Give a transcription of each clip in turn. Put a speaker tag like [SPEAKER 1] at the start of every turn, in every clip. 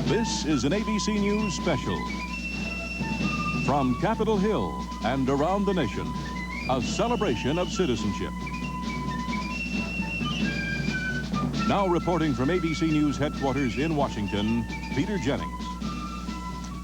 [SPEAKER 1] This is an ABC News special. From Capitol Hill and around the nation, a celebration of citizenship. Now reporting from ABC News headquarters in Washington, Peter Jennings.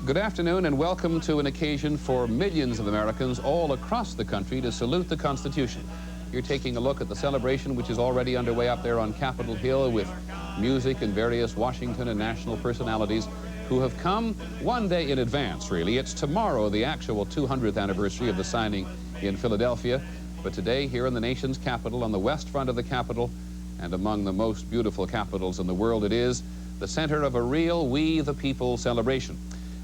[SPEAKER 2] Good afternoon and welcome to an occasion for millions of Americans all across the country to salute the Constitution. You're taking a look at the celebration which is already underway up there on Capitol Hill with music and various Washington and national personalities who have come one day in advance, really. It's tomorrow, the actual 200th anniversary of the signing in Philadelphia. But today, here in the nation's capital, on the west front of the Capitol, and among the most beautiful capitals in the world, it is the center of a real We the People celebration.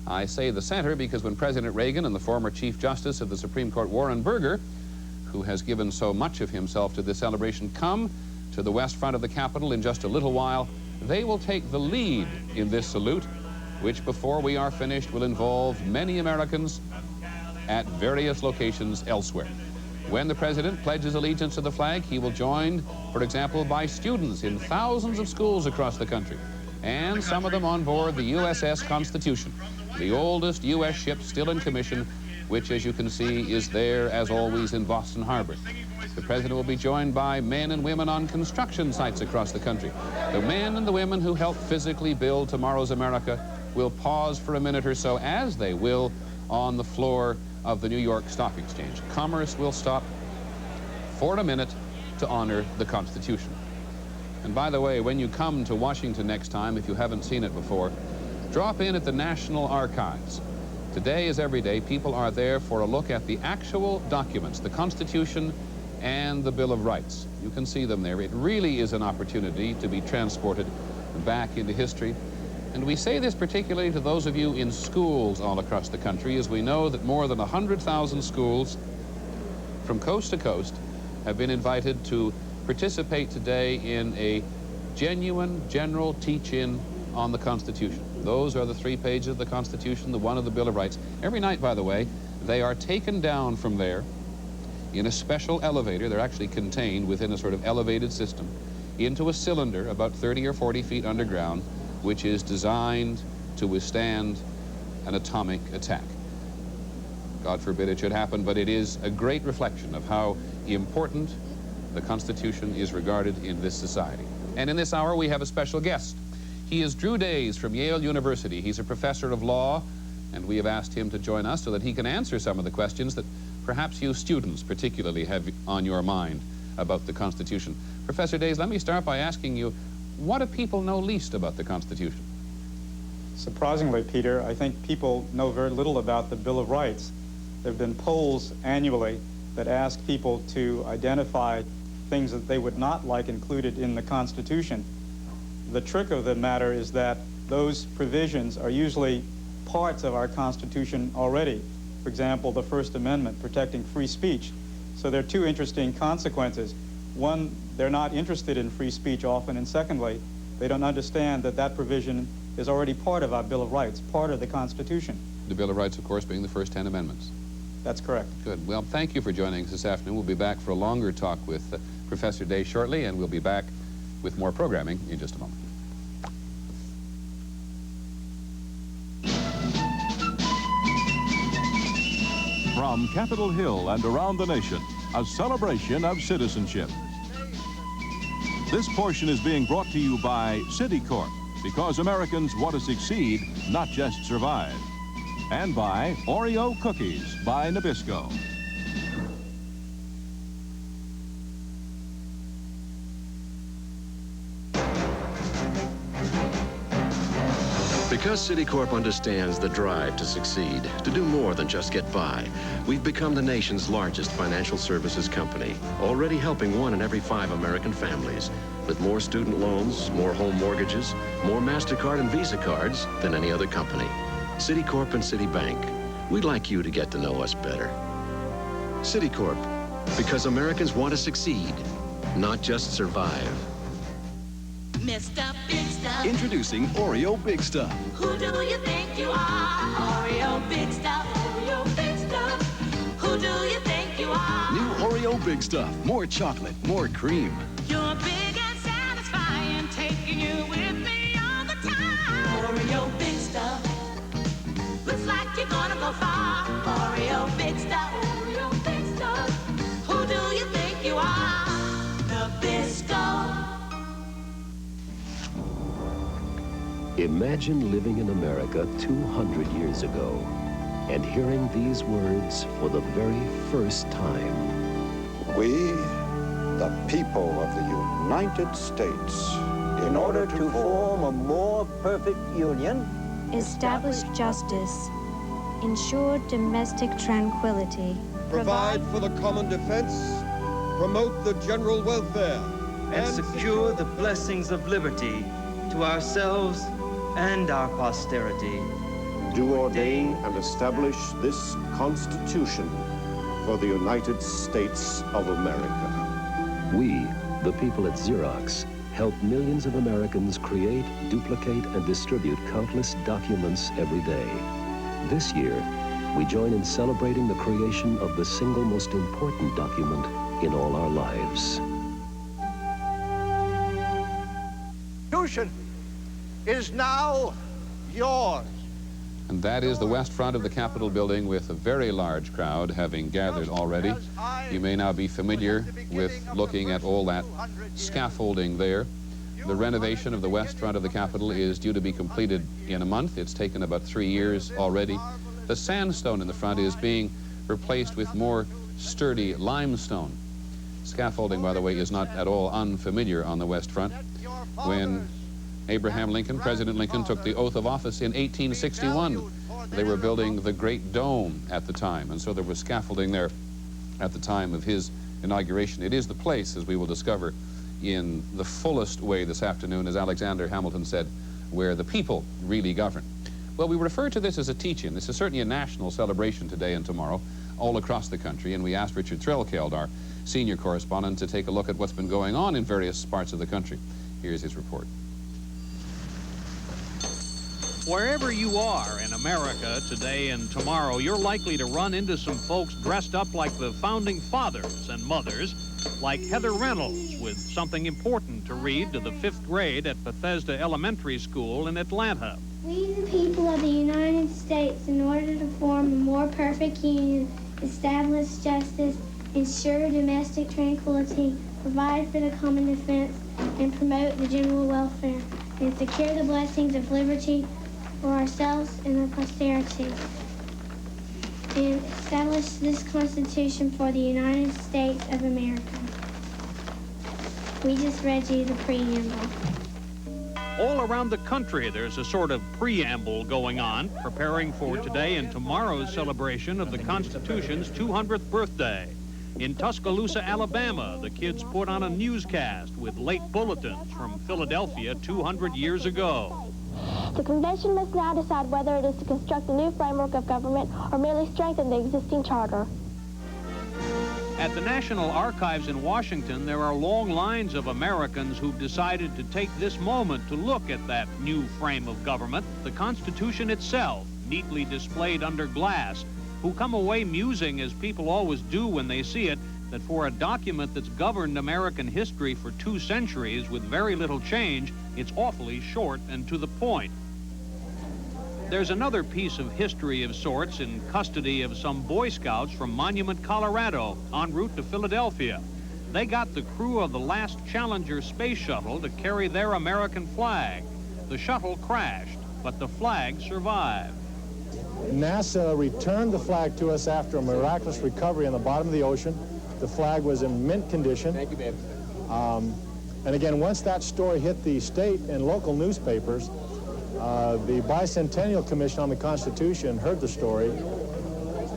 [SPEAKER 2] I say the center because when President Reagan and the former Chief Justice of the Supreme Court, Warren Burger, who has given so much of himself to this celebration, come to the west front of the Capitol in just a little while, they will take the lead in this salute, which before we are finished will involve many Americans at various locations elsewhere. When the President pledges allegiance to the flag, he will joined, for example, by students in thousands of schools across the country, and some of them on board the USS Constitution, the oldest U.S. ship still in commission, which, as you can see, is there, as always, in Boston Harbor. The President will be joined by men and women on construction sites across the country. The men and the women who help physically build tomorrow's America will pause for a minute or so, as they will on the floor of the New York Stock Exchange. Commerce will stop for a minute to honor the Constitution. And by the way, when you come to Washington next time, if you haven't seen it before, drop in at the National Archives. Today, as every day, people are there for a look at the actual documents, the Constitution and the Bill of Rights. You can see them there. It really is an opportunity to be transported back into history. And we say this particularly to those of you in schools all across the country, as we know that more than 100,000 schools from coast to coast have been invited to participate today in a genuine general teach-in on the Constitution. Those are the 3 pages of the Constitution, the one of the Bill of Rights. Every night, by the way, they are taken down from there in a special elevator. They're actually contained within a sort of elevated system into a cylinder about 30 or 40 feet underground, which is designed to withstand an atomic attack. God forbid it should happen, but it is a great reflection of how important the Constitution is regarded in this society. And in this hour, we have a special guest. He is Drew Days from Yale University. He's a professor of law, and we have asked him to join us so that he can answer some of the questions that perhaps you students particularly have on your mind about the Constitution. Professor Days, let me start by asking you, what do people know least about the Constitution?
[SPEAKER 3] Surprisingly, Peter, I think people know very little about the Bill of Rights. There have been polls annually that ask people to identify things that they would not like included in the Constitution. The trick of the matter is that those provisions are usually parts of our Constitution already. For example, the First Amendment protecting free speech. So there are 2 interesting consequences. One, they're not interested in free speech often, and secondly, they don't understand that that provision is already part of our Bill of Rights, part of the Constitution.
[SPEAKER 2] The Bill of Rights, of course, being the first 10 amendments.
[SPEAKER 3] That's correct.
[SPEAKER 2] Good. Well, thank you for joining us this afternoon. We'll be back for a longer talk with Professor Day shortly, and we'll be back with more programming in just a moment.
[SPEAKER 1] From Capitol Hill and around the nation, a celebration of citizenship. This portion is being brought to you by Citicorp, because Americans want to succeed, not just survive. And by Oreo Cookies by Nabisco.
[SPEAKER 4] Because Citicorp understands the drive to succeed, to do more than just get by, we've become the nation's largest financial services company, already helping 1 in every 5 American families, with more student loans, more home mortgages, more MasterCard and Visa cards than any other company. Citicorp and Citibank, we'd like you to get to know us better. Citicorp, because Americans want to succeed, not just survive.
[SPEAKER 5] Mr. Big Stuff.
[SPEAKER 6] Introducing Oreo Big Stuff.
[SPEAKER 5] Who do you think you are? Oreo Big Stuff. Oreo Big Stuff. Who do you think you are?
[SPEAKER 6] New Oreo Big Stuff. More chocolate, more cream.
[SPEAKER 5] You're big and satisfying, taking you with me all the time. Oreo Big
[SPEAKER 7] Imagine living in America 200 years ago and hearing these words for the very first time.
[SPEAKER 8] We, the people of the United States, in order to form a more perfect union,
[SPEAKER 9] establish justice, ensure domestic tranquility,
[SPEAKER 10] provide for the common defense, promote the general welfare,
[SPEAKER 11] and secure the blessings of liberty to ourselves and our posterity.
[SPEAKER 12] Do ordain and establish this Constitution for the United States of America.
[SPEAKER 7] We, the people at Xerox, help millions of Americans create, duplicate, and distribute countless documents every day. This year, we join in celebrating the creation of the single most important document in all our lives.
[SPEAKER 8] Constitution is now yours.
[SPEAKER 2] And that is the west front of the Capitol building, with a very large crowd having gathered already. You may now be familiar with looking at all that scaffolding there. The renovation of the west front of the Capitol is due to be completed in a month. It's taken about 3 years already. The sandstone in the front is being replaced with more sturdy limestone. Scaffolding, by the way, is not at all unfamiliar on the west front. When Abraham Lincoln, President Lincoln, took the oath of office in 1861, they were building the Great Dome at the time, and so there was scaffolding there at the time of his inauguration. It is the place, as we will discover in the fullest way this afternoon, as Alexander Hamilton said, where the people really govern. Well, we refer to this as a teach-in. This is certainly a national celebration today and tomorrow all across the country, and we asked Richard Threlkeld, our senior correspondent, to take a look at what's been going on in various parts of the country. Here's his report.
[SPEAKER 13] Wherever you are in America today and tomorrow, you're likely to run into some folks dressed up like the founding fathers and mothers, like Heather Reynolds, with something important to read to the 5th grade at Bethesda Elementary School in Atlanta.
[SPEAKER 14] We, the people of the United States, in order to form a more perfect union, establish justice, ensure domestic tranquility, provide for the common defense, and promote the general welfare, and secure the blessings of liberty for ourselves and our posterity, and establish this Constitution for the United States of America. We just read you the preamble.
[SPEAKER 13] All around the country, there's a sort of preamble going on, preparing for today and tomorrow's celebration of the Constitution's 200th birthday. In Tuscaloosa, Alabama, the kids put on a newscast with late bulletins from Philadelphia 200 years ago.
[SPEAKER 15] The convention must now decide whether it is to construct a new framework of government or merely strengthen the existing charter.
[SPEAKER 13] At the National Archives in Washington, there are long lines of Americans who've decided to take this moment to look at that new frame of government, the Constitution itself, neatly displayed under glass, who come away musing, as people always do when they see it, that for a document that's governed American history for 2 centuries with very little change, it's awfully short and to the point. There's another piece of history of sorts in custody of some Boy Scouts from Monument, Colorado, en route to Philadelphia. They got the crew of the last Challenger space shuttle to carry their American flag. The shuttle crashed, but the flag survived.
[SPEAKER 16] NASA returned the flag to us after a miraculous recovery in the bottom of the ocean. The flag was in mint condition.
[SPEAKER 2] Thank you, babe.
[SPEAKER 16] And again, once that story hit the state and local newspapers, the Bicentennial Commission on the Constitution heard the story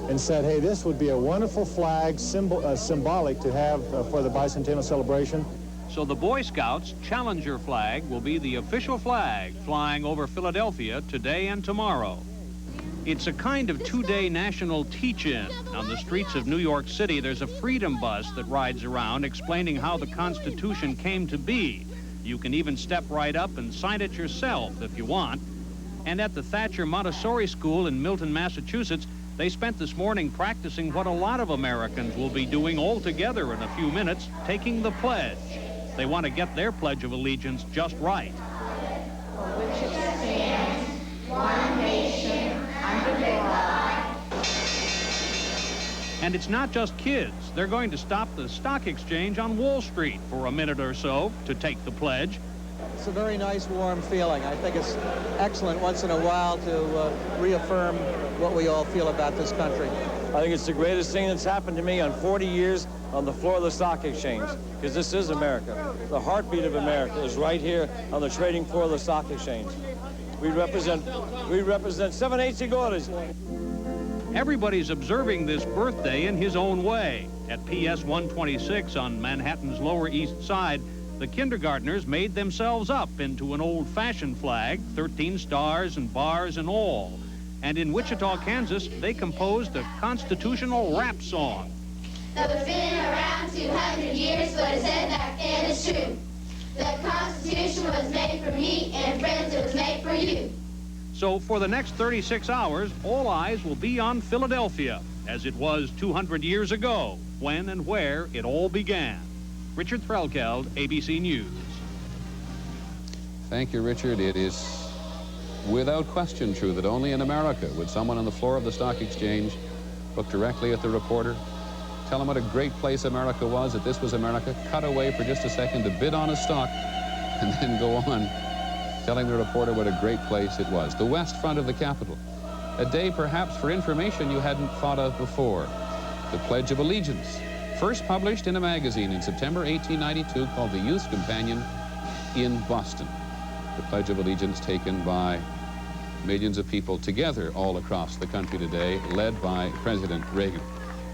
[SPEAKER 16] and said, hey, this would be a wonderful flag, symbolic to have for the bicentennial celebration.
[SPEAKER 13] So the Boy Scouts' Challenger flag will be the official flag flying over Philadelphia today and tomorrow. It's a kind of 2-day national teach-in. On the streets of New York City, there's a freedom bus that rides around explaining how the Constitution came to be. You can even step right up and sign it yourself if you want. And at the Thatcher Montessori School in Milton, Massachusetts, they spent this morning practicing what a lot of Americans will be doing all together in a few minutes, taking the pledge. They want to get their Pledge of Allegiance just right.
[SPEAKER 5] Which it stands, one nation, under God.
[SPEAKER 13] And it's not just kids. They're going to stop the stock exchange on Wall Street for a minute or so to take the pledge.
[SPEAKER 17] It's a very nice, warm feeling. I think it's excellent once in a while to reaffirm what we all feel about this country.
[SPEAKER 18] I think it's the greatest thing that's happened to me on 40 years on the floor of the stock exchange, because this is America. The heartbeat of America is right here on the trading floor of the stock exchange. We represent 7/8 seguros.
[SPEAKER 13] Everybody's observing this birthday in his own way. At PS 126 on Manhattan's Lower East Side, the kindergartners made themselves up into an old-fashioned flag, 13 stars and bars and all. And in Wichita, Kansas, they composed a constitutional rap song.
[SPEAKER 19] Though it's been around 200 years, what it said back then is true. The Constitution was made for me, and friends, it was made for you.
[SPEAKER 13] So for the next 36 hours, all eyes will be on Philadelphia, as it was 200 years ago, when and where it all began. Richard Threlkeld, ABC News.
[SPEAKER 2] Thank you, Richard. It is without question true that only in America would someone on the floor of the stock exchange look directly at the reporter, tell him what a great place America was, that this was America, cut away for just a second to bid on a stock, and then go on telling the reporter what a great place it was. The west front of the Capitol. A day perhaps for information you hadn't thought of before. The Pledge of Allegiance, first published in a magazine in September 1892 called the Youth's Companion in Boston. The Pledge of Allegiance taken by millions of people together all across the country today, led by President Reagan.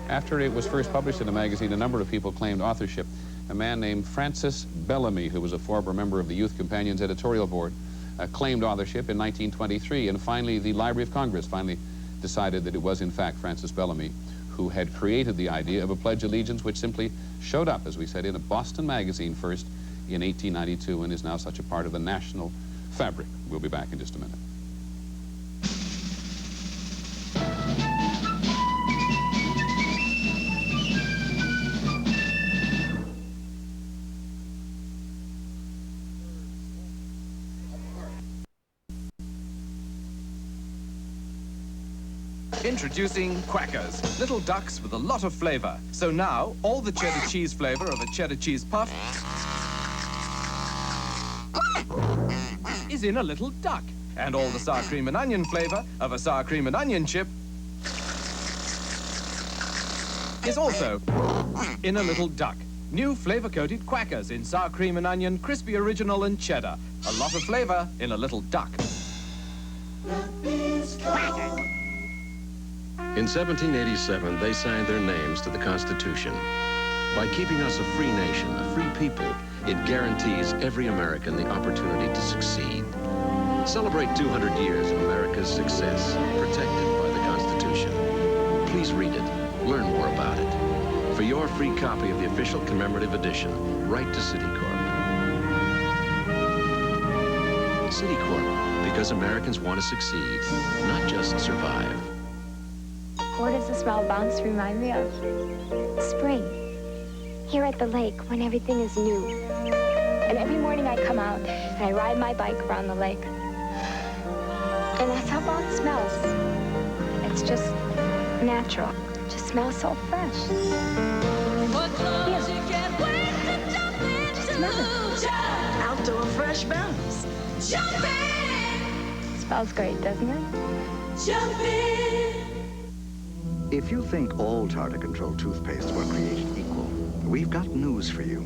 [SPEAKER 2] After it was first published in a magazine, a number of people claimed authorship. A man named Francis Bellamy, who was a former member of the Youth Companion's editorial board, claimed authorship in 1923, and finally the Library of Congress finally decided that it was in fact Francis Bellamy who had created the idea of a Pledge of Allegiance, which simply showed up, as we said, in a Boston magazine first in 1892 and is now such a part of the national fabric. We'll be back in just a minute.
[SPEAKER 20] Introducing Quackers, little ducks with a lot of flavor. So now, all the cheddar cheese flavor of a cheddar cheese puff is in a little duck. And all the sour cream and onion flavor of a sour cream and onion chip is also in a little duck. New flavor-coated Quackers in sour cream and onion, crispy original and cheddar. A lot of flavor in a little duck.
[SPEAKER 4] In 1787, they signed their names to the Constitution. By keeping us a free nation, a free people, it guarantees every American the opportunity to succeed. Celebrate 200 years of America's success, protected by the Constitution. Please read it, learn more about it. For your free copy of the official commemorative edition, write to Citicorp. Citicorp, because Americans want to succeed, not just survive.
[SPEAKER 21] What does the smell of bounce remind me of? Spring. Here at the lake when everything is new. And every morning I come out and I ride my bike around the lake. And that's how bounce smells. It's just natural. It just smells so fresh. Here. Smell it.
[SPEAKER 22] Outdoor fresh bounce. Jump in!
[SPEAKER 21] Smells great, doesn't it?
[SPEAKER 22] Jump in!
[SPEAKER 23] If you think all tartar control toothpastes were created equal, we've got news for you.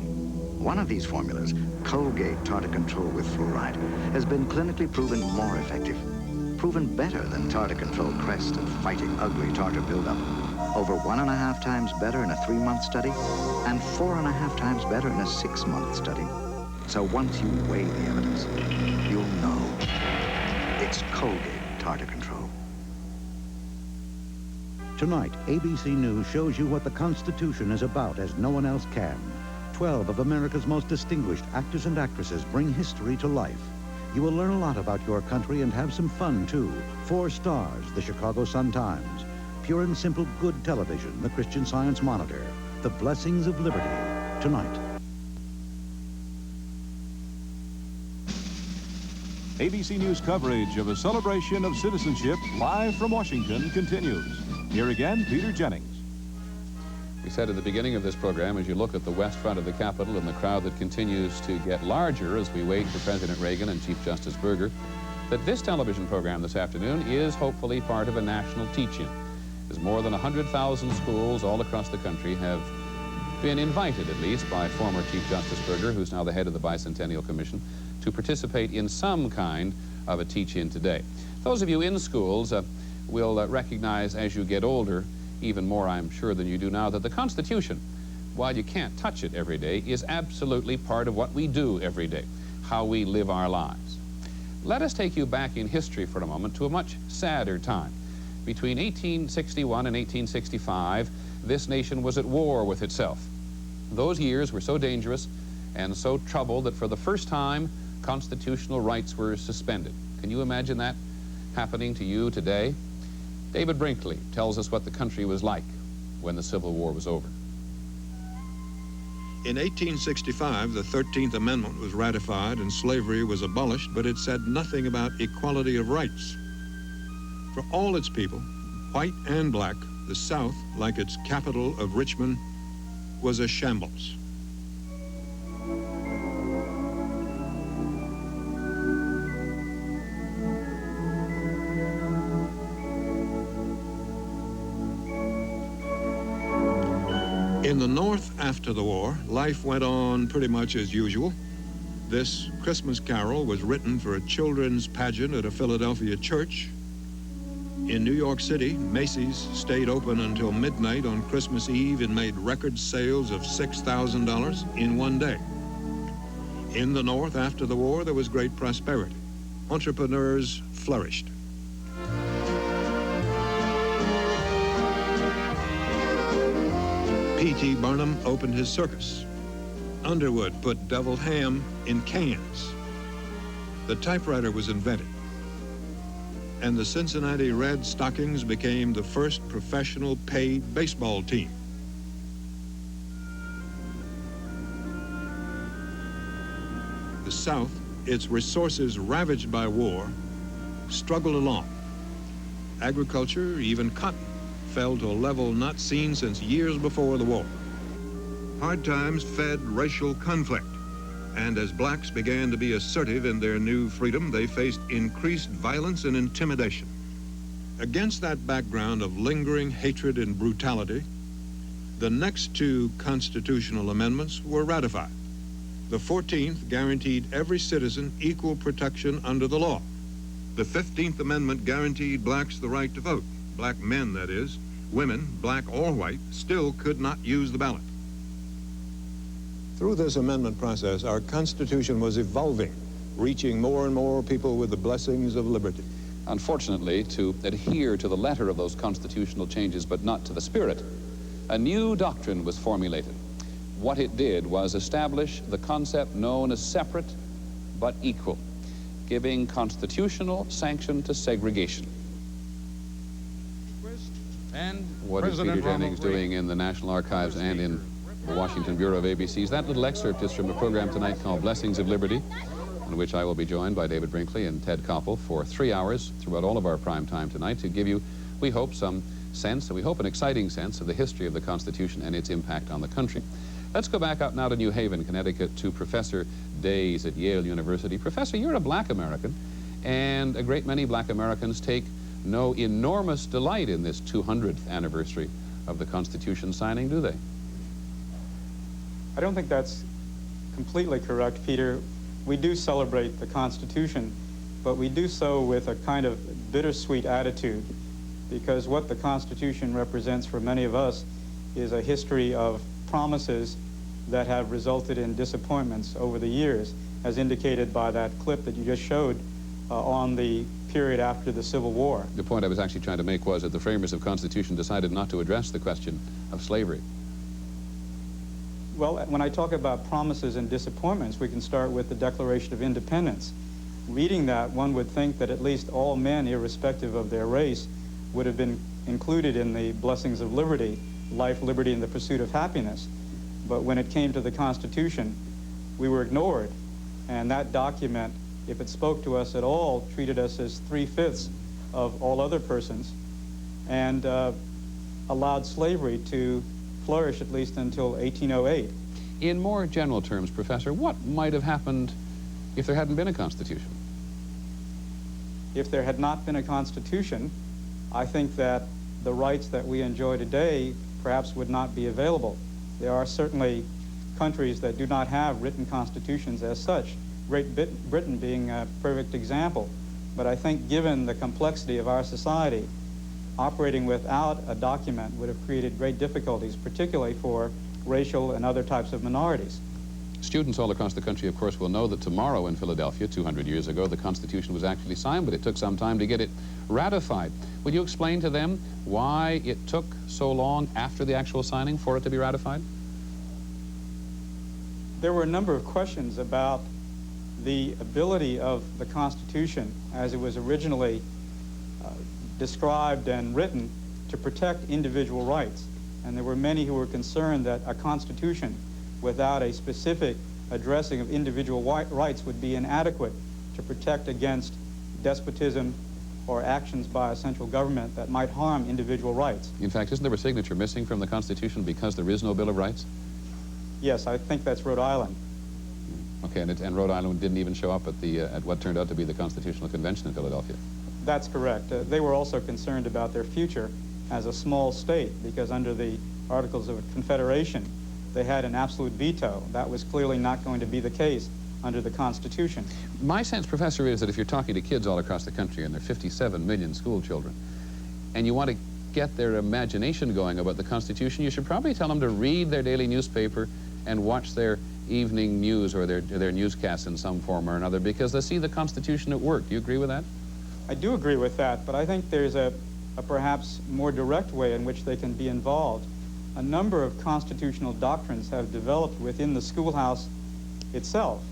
[SPEAKER 23] One of these formulas, Colgate Tartar Control with Fluoride, has been clinically proven more effective. Proven better than Tartar Control Crest at fighting ugly tartar buildup. Over 1.5 times better in a 3-month study, and 4.5 times better in a 6-month study. So once you weigh the evidence, you'll know. It's Colgate Tartar Control.
[SPEAKER 24] Tonight, ABC News shows you what the Constitution is about as no one else can. 12 of America's most distinguished actors and actresses bring history to life. You will learn a lot about your country and have some fun, too. 4 stars, the Chicago Sun-Times. Pure and simple good television, the Christian Science Monitor. The Blessings of Liberty, tonight.
[SPEAKER 1] ABC News coverage of a celebration of citizenship live from Washington continues. Here again, Peter Jennings.
[SPEAKER 2] We said at the beginning of this program, as you look at the west front of the Capitol and the crowd that continues to get larger as we wait for President Reagan and Chief Justice Burger, that this television program this afternoon is hopefully part of a national teach-in, as more than 100,000 schools all across the country have been invited, at least by former Chief Justice Burger, who's now the head of the Bicentennial Commission, to participate in some kind of a teach-in today. Those of you in schools will recognize as you get older, even more I'm sure than you do now, that the Constitution, while you can't touch it every day, is absolutely part of what we do every day, how we live our lives. Let us take you back in history for a moment to a much sadder time. Between 1861 and 1865, this nation was at war with itself. Those years were so dangerous and so troubled that for the first time, constitutional rights were suspended. Can you imagine that happening to you today? David Brinkley tells us what the country was like when the Civil War was over.
[SPEAKER 3] In 1865, the 13th Amendment was ratified and slavery was abolished, but it said nothing about equality of rights. For all its people, white and black, the South, like its capital of Richmond, was a shambles. In the North after the war, life went on pretty much as usual. This Christmas carol was written for a children's pageant at a Philadelphia church. In New York City, Macy's stayed open until midnight on Christmas Eve and made record sales of $6,000 in one day. In the North after the war, there was great prosperity. Entrepreneurs flourished. P.T. Barnum opened his circus. Underwood put deviled ham in cans. The typewriter was invented. And the Cincinnati Red Stockings became the first professional paid baseball team. The South, its resources ravaged by war, struggled along. Agriculture, even cotton, fell to a level not seen since years before the war. Hard times fed racial conflict, and as blacks began to be assertive in their new freedom, they faced increased violence and intimidation. Against that background of lingering hatred and brutality, the next two constitutional amendments were ratified. The 14th guaranteed every citizen equal protection under the law. The 15th Amendment guaranteed blacks the right to vote. Black men, that is. Women, black or white, still could not use the ballot. Through this amendment process, our Constitution was evolving, reaching more and more people with the blessings of liberty.
[SPEAKER 2] Unfortunately, to adhere to the letter of those constitutional changes, but not to the spirit, a new doctrine was formulated. What it did was establish the concept known as separate but equal, giving constitutional sanction to segregation.
[SPEAKER 6] And
[SPEAKER 2] what is Peter Jennings doing in the National Archives and in the Washington Bureau of ABCs? That little excerpt is from a program tonight called Blessings of Liberty, in which I will be joined by David Brinkley and Ted Koppel for 3 hours throughout all of our prime time tonight to give you, we hope, some sense, and we hope an exciting sense of the history of the Constitution and its impact on the country. Let's go back up now to New Haven, Connecticut, to Professor Days at Yale University. Professor, you're a black American, and a great many black Americans take no enormous delight in this 200th anniversary of the Constitution signing, do they?
[SPEAKER 6] I don't think that's completely correct, Peter. We do celebrate the Constitution, but we do so with a kind of bittersweet attitude, because what the Constitution represents for many of us is a history of promises that have resulted in disappointments over the years, as indicated by that clip that you just showed on the period after the Civil War.
[SPEAKER 2] The point I was actually trying to make was that the framers of the Constitution decided not to address the question of slavery.
[SPEAKER 6] Well, when I talk about promises and disappointments, we can start with the Declaration of Independence. Reading that, one would think that at least all men, irrespective of their race, would have been included in the blessings of liberty, life, liberty, and the pursuit of happiness. But when it came to the Constitution, we were ignored. And that document, if it spoke to us at all, treated us as 3/5 of all other persons, and allowed slavery to flourish at least until 1808.
[SPEAKER 2] In more general terms, Professor, what might have happened if there hadn't been a Constitution?
[SPEAKER 6] If there had not been a Constitution, I think that the rights that we enjoy today perhaps would not be available. There are certainly countries that do not have written constitutions as such, Great Britain being a perfect example. But I think given the complexity of our society, operating without a document would have created great difficulties, particularly for racial and other types of minorities.
[SPEAKER 2] Students all across the country, of course, will know that tomorrow in Philadelphia, 200 years ago, the Constitution was actually signed, but it took some time to get it ratified. Would you explain to them why it took so long after the actual signing for it to be ratified?
[SPEAKER 6] There were a number of questions about the ability of the Constitution, as it was originally described and written, to protect individual rights. And there were many who were concerned that a Constitution without a specific addressing of individual rights would be inadequate to protect against despotism or actions by a central government that might harm individual rights.
[SPEAKER 2] In fact, isn't there a signature missing from the Constitution because there is no Bill of Rights?
[SPEAKER 6] Yes, I think that's Rhode Island.
[SPEAKER 2] Okay, and Rhode Island didn't even show up at what turned out to be the Constitutional Convention in Philadelphia.
[SPEAKER 6] That's correct. They were also concerned about their future as a small state, because under the Articles of Confederation, they had an absolute veto. That was clearly not going to be the case under the Constitution.
[SPEAKER 2] My sense, Professor, is that if you're talking to kids all across the country, and there are 57 million school children, and you want to get their imagination going about the Constitution, you should probably tell them to read their daily newspaper and watch their evening news or their newscasts in some form or another, because they see the Constitution at work. Do you agree with that?
[SPEAKER 6] I do agree with that, but I think there's a perhaps more direct way in which they can be involved. A number of constitutional doctrines have developed within the schoolhouse itself.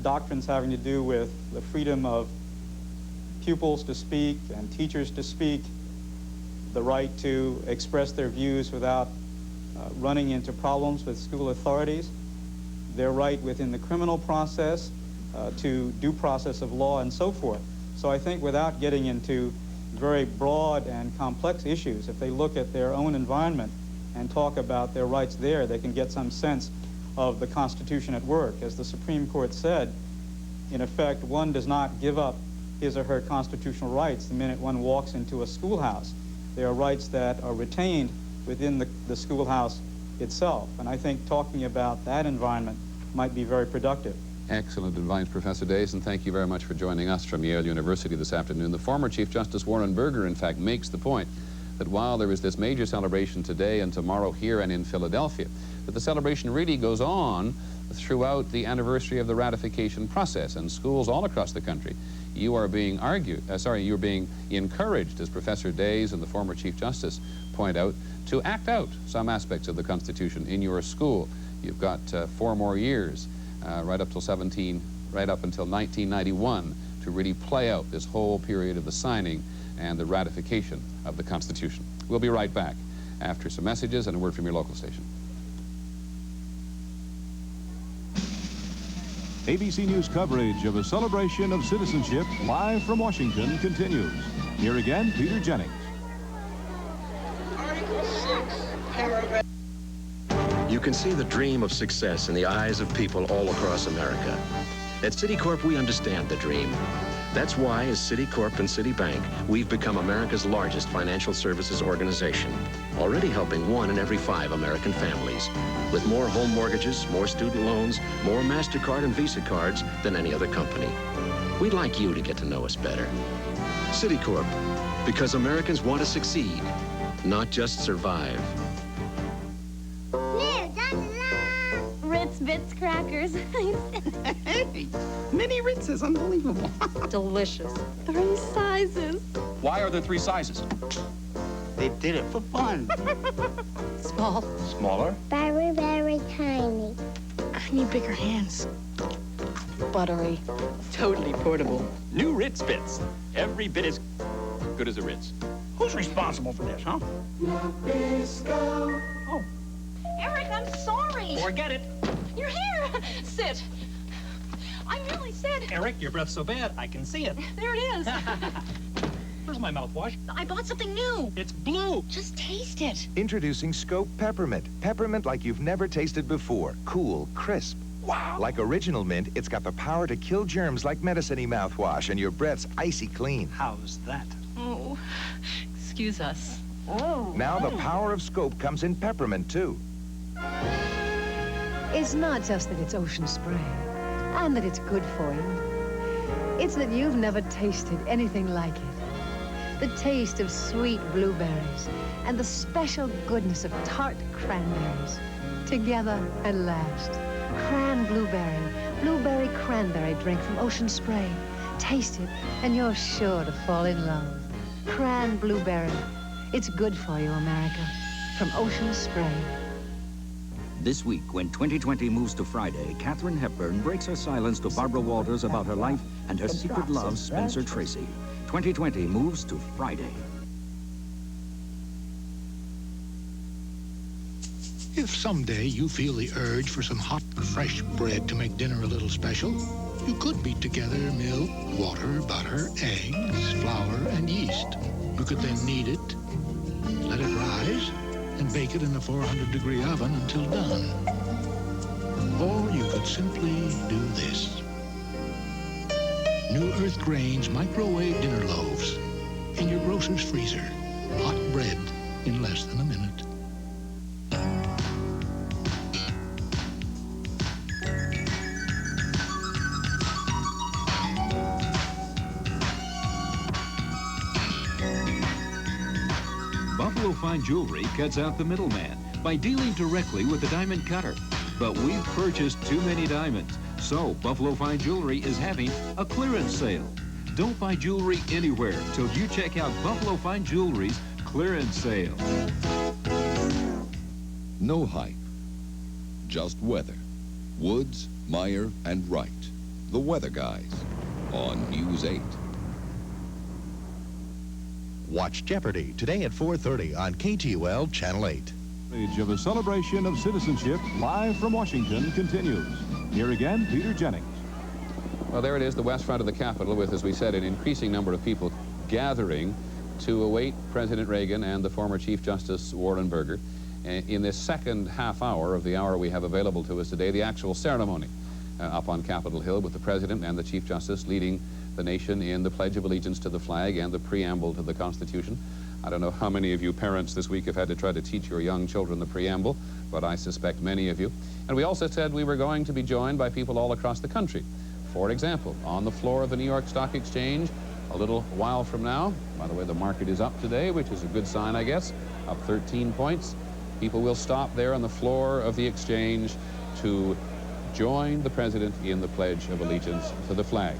[SPEAKER 6] Doctrines having to do with the freedom of pupils to speak and teachers to speak, the right to express their views without running into problems with school authorities, their right within the criminal process to due process of law and so forth. So I think without getting into very broad and complex issues, if they look at their own environment and talk about their rights there, they can get some sense of the Constitution at work. As the Supreme Court said, in effect, one does not give up his or her constitutional rights the minute one walks into a schoolhouse. There are rights that are retained within the schoolhouse itself. And I think talking about that environment might be very productive.
[SPEAKER 2] Excellent advice, Professor Days, and thank you very much for joining us from Yale University this afternoon. The former Chief Justice Warren Burger, in fact, makes the point that while there is this major celebration today and tomorrow here and in Philadelphia, that the celebration really goes on throughout the anniversary of the ratification process. And schools all across the country, you are being you're being encouraged, as Professor Days and the former Chief Justice point out, to act out some aspects of the Constitution in your school. You've got 4 more years, right up until 1991, to really play out this whole period of the signing and the ratification of the Constitution. We'll be right back after some messages and a word from your local station.
[SPEAKER 1] ABC News coverage of a celebration of citizenship live from Washington continues. Here again, Peter Jennings.
[SPEAKER 19] Article 6, paragraph.
[SPEAKER 4] You can see the dream of success in the eyes of people all across America. At Citicorp, we understand the dream. That's why, as Citicorp and Citibank, we've become America's largest financial services organization, already helping 1 in every 5 American families, with more home mortgages, more student loans, more MasterCard and Visa cards than any other company. We'd like you to get to know us better. Citicorp, because Americans want to succeed, not just survive.
[SPEAKER 21] Ritz Bits crackers.
[SPEAKER 9] Hey, mini Ritzes, unbelievable.
[SPEAKER 21] Delicious. 3 sizes.
[SPEAKER 9] Why are there 3 sizes? They did it for fun.
[SPEAKER 21] Small.
[SPEAKER 9] Smaller?
[SPEAKER 14] Very, very tiny.
[SPEAKER 22] I need bigger hands.
[SPEAKER 21] Buttery.
[SPEAKER 9] Totally portable. New Ritz Bits. Every bit as good as a Ritz. Who's responsible for this, huh?
[SPEAKER 22] Nabisco.
[SPEAKER 9] Oh.
[SPEAKER 22] Eric, I'm sorry.
[SPEAKER 9] Forget it.
[SPEAKER 22] You're here. Sit. I really said.
[SPEAKER 9] Eric, your breath's so bad, I can see it.
[SPEAKER 22] There it is. Where's my mouthwash? I bought something new. It's blue. Just taste it.
[SPEAKER 7] Introducing Scope Peppermint. Peppermint like you've never tasted before. Cool, crisp. Wow. Like original mint, it's got the power to kill germs like medicine-y mouthwash, and your breath's icy clean.
[SPEAKER 22] How's that? Oh, excuse us.
[SPEAKER 7] Oh. Now the power of Scope comes in peppermint, too.
[SPEAKER 10] It's not just that it's ocean spray and that it's good for you. It's that you've never tasted anything like it. The taste of sweet blueberries and the special goodness of tart cranberries. Together at last. Cran blueberry, blueberry cranberry drink from Ocean Spray. Taste it and you're sure to fall in love. Cran blueberry. It's good for you, America. From Ocean Spray.
[SPEAKER 11] This week, when 2020 moves to Friday, Katharine Hepburn breaks her silence to Barbara Walters about her life and her secret love, Spencer Tracy. 2020 moves to Friday.
[SPEAKER 12] If someday you feel the urge for some hot, fresh bread to make dinner a little special, you could beat together milk, water, butter, eggs, flour, and yeast. You could then knead it, let it rise, and bake it in a 400-degree oven until done. Or you could simply do this. New Earth Grains microwave dinner loaves in your grocer's freezer. Hot bread in less than a minute.
[SPEAKER 25] Buffalo Fine Jewelry cuts out the middleman by dealing directly with the diamond cutter. But we've purchased too many diamonds, so Buffalo Fine Jewelry is having a clearance sale. Don't buy jewelry anywhere till you check out Buffalo Fine Jewelry's clearance sale.
[SPEAKER 26] No hype, just weather. Woods, Meyer, and Wright, the weather guys, on News 8.
[SPEAKER 27] Watch Jeopardy! Today at 4:30 on KTUL Channel 8.
[SPEAKER 1] Age of a celebration of citizenship live from Washington continues. Here again, Peter Jennings.
[SPEAKER 2] Well, there it is, the west front of the Capitol, with, as we said, an increasing number of people gathering to await President Reagan and the former Chief Justice Warren Burger. In this second half hour of the hour we have available to us today, the actual ceremony up on Capitol Hill with the President and the Chief Justice leading the nation in the Pledge of Allegiance to the flag and the preamble to the Constitution. I don't know how many of you parents this week have had to try to teach your young children the preamble, but I suspect many of you. And we also said we were going to be joined by people all across the country. For example, on the floor of the New York Stock Exchange, a little while from now, by the way, the market is up today, which is a good sign, I guess, up 13 points. People will stop there on the floor of the exchange to join the President in the Pledge of Allegiance to the flag.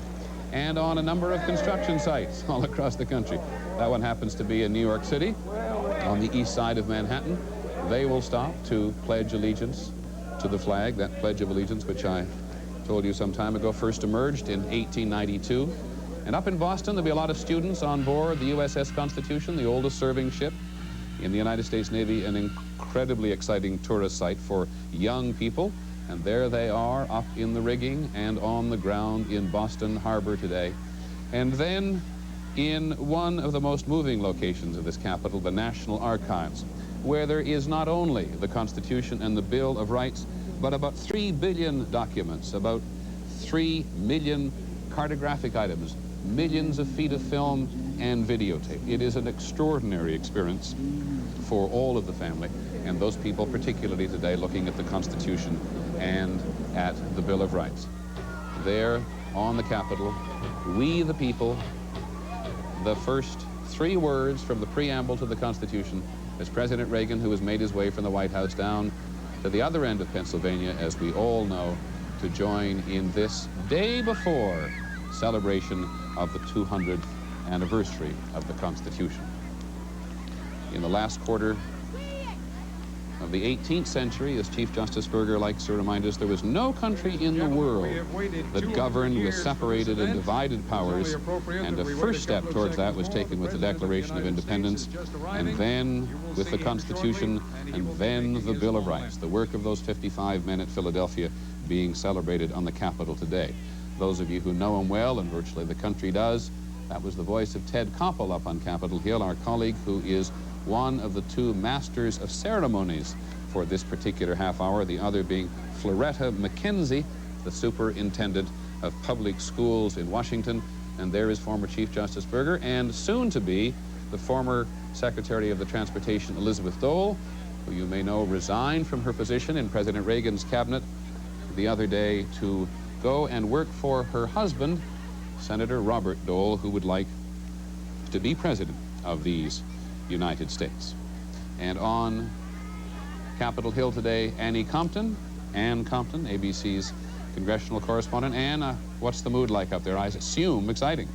[SPEAKER 2] And on a number of construction sites all across the country. That one happens to be in New York City, on the east side of Manhattan. They will stop to pledge allegiance to the flag, that Pledge of Allegiance, which I told you some time ago first emerged in 1892. And up in Boston, there'll be a lot of students on board the USS Constitution, the oldest serving ship in the United States Navy, an incredibly exciting tourist site for young people. And there they are, up in the rigging and on the ground in Boston Harbor today. And then in one of the most moving locations of this Capitol, the National Archives, where there is not only the Constitution and the Bill of Rights, but about 3 billion documents, about 3 million cartographic items, millions of feet of film and videotape. It is an extraordinary experience for all of the family, and those people particularly today looking at the Constitution and at the Bill of Rights. There on the Capitol, we the people, the first 3 words from the preamble to the Constitution as President Reagan, who has made his way from the White House down to the other end of Pennsylvania, as we all know, to join in this day before celebration of the 200th anniversary of the Constitution. In the last quarter of the 18th century, as Chief Justice Burger likes to remind us, there was no country in the world that governed with separated and divided powers, and the first step towards that was taken with the Declaration of Independence, and then with the Constitution, and then the Bill of Rights, the work of those 55 men at Philadelphia being celebrated on the Capitol today. Those of you who know them well, and virtually the country does, That was the voice of Ted Koppel up on Capitol Hill, our colleague who is one of the two masters of ceremonies for this particular half hour, the other being Floretta McKenzie, the superintendent of public schools in Washington. And there is former Chief Justice Berger and soon to be the former Secretary of the Transportation Elizabeth Dole, who you may know resigned from her position in President Reagan's cabinet the other day to go and work for her husband, Senator Robert Dole, who would like to be president of these United States. And on Capitol Hill today, Ann Compton, ABC's congressional correspondent. Ann, what's the mood like up there? I assume exciting.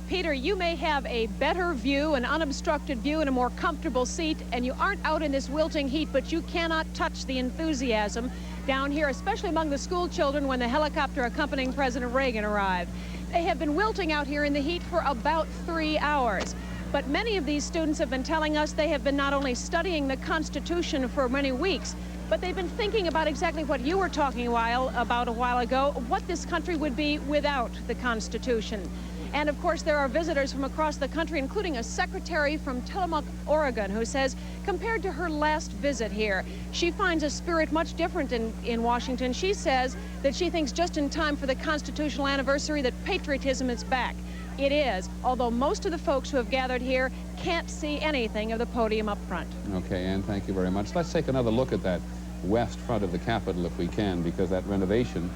[SPEAKER 5] Peter, you may have a better view, an unobstructed view, and a more comfortable seat, and you aren't out in this wilting heat, but you cannot touch the enthusiasm down here, especially among the school children when the helicopter accompanying President Reagan arrived. They have been wilting out here in the heat for about 3 hours. But many of these students have been telling us they have been not only studying the Constitution for many weeks, but they've been thinking about exactly what you were talking about a while ago, what this country would be without the Constitution. And of course, there are visitors from across the country, including a secretary from Tillamook, Oregon, who says, compared to her last visit here, she finds a spirit much different in Washington. She says that she thinks just in time for the constitutional anniversary that patriotism is back. It is, although most of the folks who have gathered here can't see anything of the podium up front. Okay, Ann, thank you very much. Let's take another look at that west front of the Capitol if we can, because that renovation,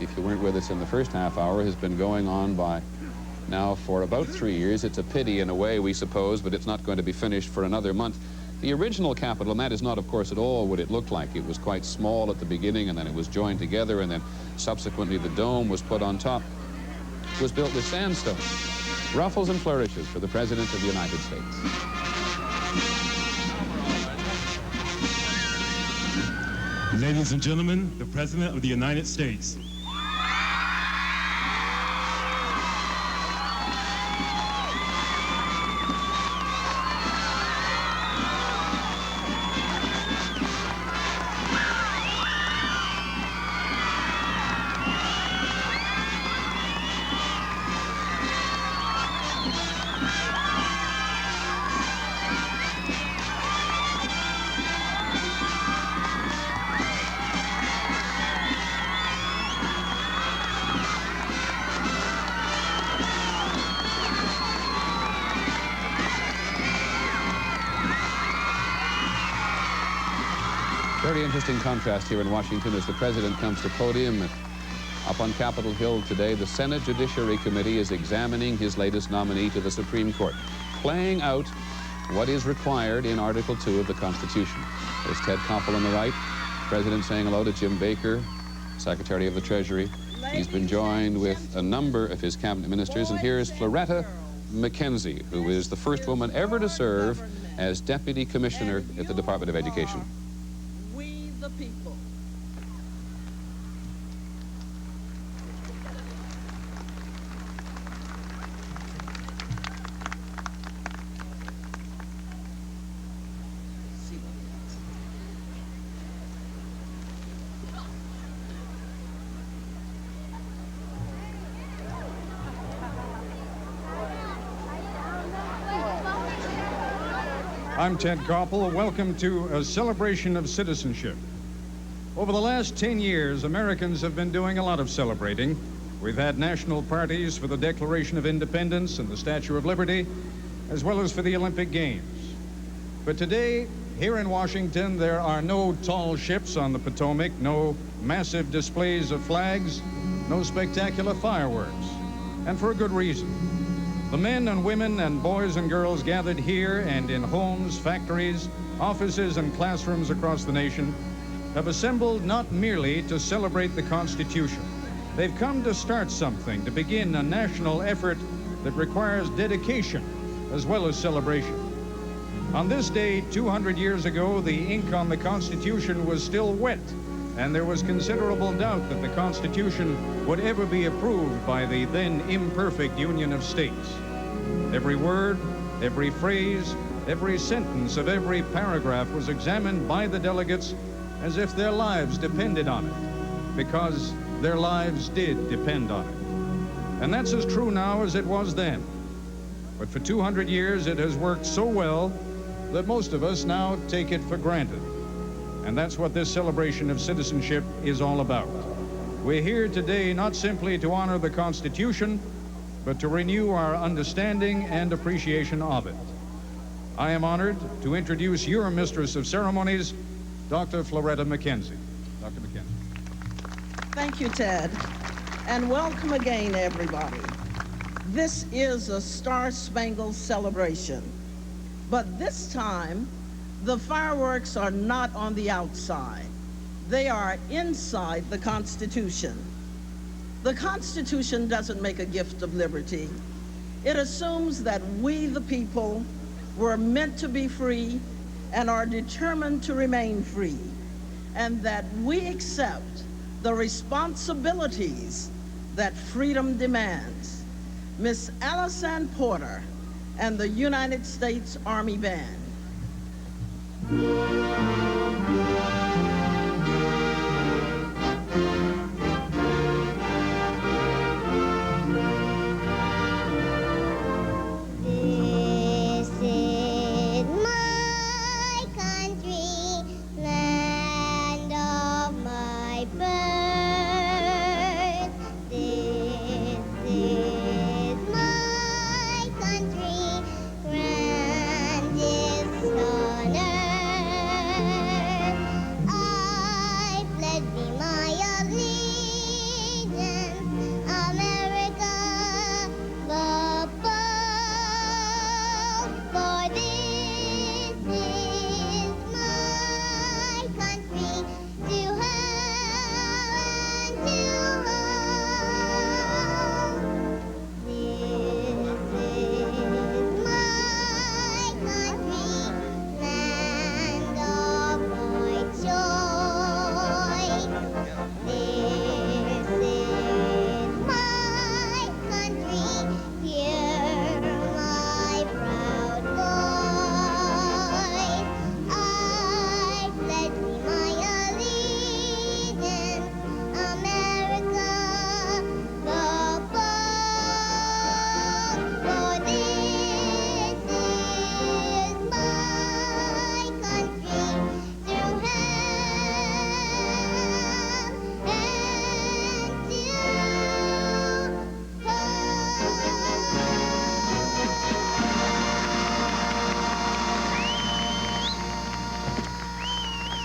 [SPEAKER 5] if you weren't with us in the first half hour, has been going on by now for about 3 years. It's a pity in a way, we suppose, but it's not going to be finished for another month. The original Capitol, and that is not, of course, at all what it looked like. It was quite small at the beginning, and then it was joined together, and then subsequently the dome was put on top. It was built with sandstone. Ruffles and flourishes for the President of the United States.
[SPEAKER 8] Ladies and gentlemen, the President of the United States.
[SPEAKER 2] Very interesting contrast here in Washington as the President comes to podium. Up on Capitol Hill today, the Senate Judiciary Committee is examining his latest nominee to the Supreme Court, playing out what is required in Article 2 of the Constitution. There's Ted Koppel on the right, President saying hello to Jim Baker, Secretary of the Treasury. He's been joined with a number of his cabinet ministers, and here's Floretta McKenzie, who is the first woman ever to serve as Deputy Commissioner at the Department of Education.
[SPEAKER 13] People.
[SPEAKER 15] I'm Ted Koppel. Welcome to a celebration of citizenship. Over the last 10 years, Americans have been doing a lot of celebrating. We've had national parties for the Declaration of Independence and the Statue of Liberty, as well as for the Olympic Games. But today, here in Washington, there are no tall ships on the Potomac, no massive displays of flags, no spectacular fireworks, and for a good reason. The men and women and boys and girls gathered here and in homes, factories, offices, and classrooms across the nation have assembled not merely to celebrate the Constitution. They've come to start something, to begin a national effort that requires dedication as well as celebration. On this day, 200 years ago, the ink on the Constitution was still wet, and there was considerable doubt that the Constitution would ever be approved by the then imperfect Union of States. Every word, every phrase, every sentence of every paragraph was examined by the delegates as if their lives depended on it, because their lives did depend on it. And that's as true now as it was then. But for 200 years, it has worked so well that most of us now take it for granted. And that's what this celebration of citizenship is all about. We're here today not simply to honor the Constitution, but to renew our understanding and appreciation of it. I am honored to introduce your Mistress of Ceremonies, Dr. Floretta McKenzie. Dr. McKenzie.
[SPEAKER 13] Thank you, Ted, and welcome again, everybody. This is a Star-Spangled Celebration, but this time, the fireworks are not on the outside. They are inside the Constitution. The Constitution doesn't make a gift of liberty. It assumes that we, the people, were meant to be free and are determined to remain free, and that we accept the responsibilities that freedom demands. Miss Allison Porter and the United States Army Band.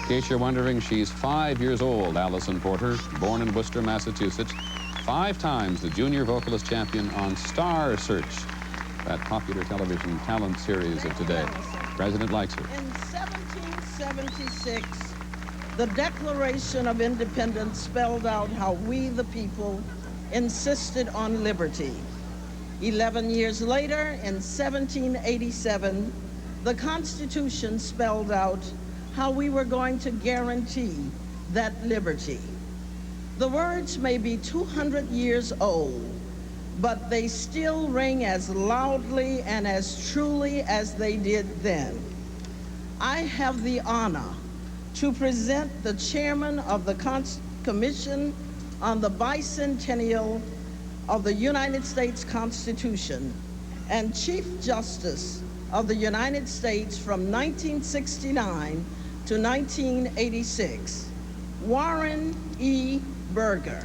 [SPEAKER 2] In case you're wondering, she's 5 years old, Allison Porter, born in Worcester, Massachusetts, 5 times the junior vocalist champion on Star Search, that popular television talent series of today. President likes her.
[SPEAKER 13] In 1776, the Declaration of Independence spelled out how we, the people, insisted on liberty. 11 years later, in 1787, the Constitution spelled out how we were going to guarantee that liberty. The words may be 200 years old, but they still ring as loudly and as truly as they did then. I have the honor to present the chairman of the Commission on the Bicentennial of the United States Constitution and Chief Justice of the United States from 1969 to 1986, Warren E. Burger.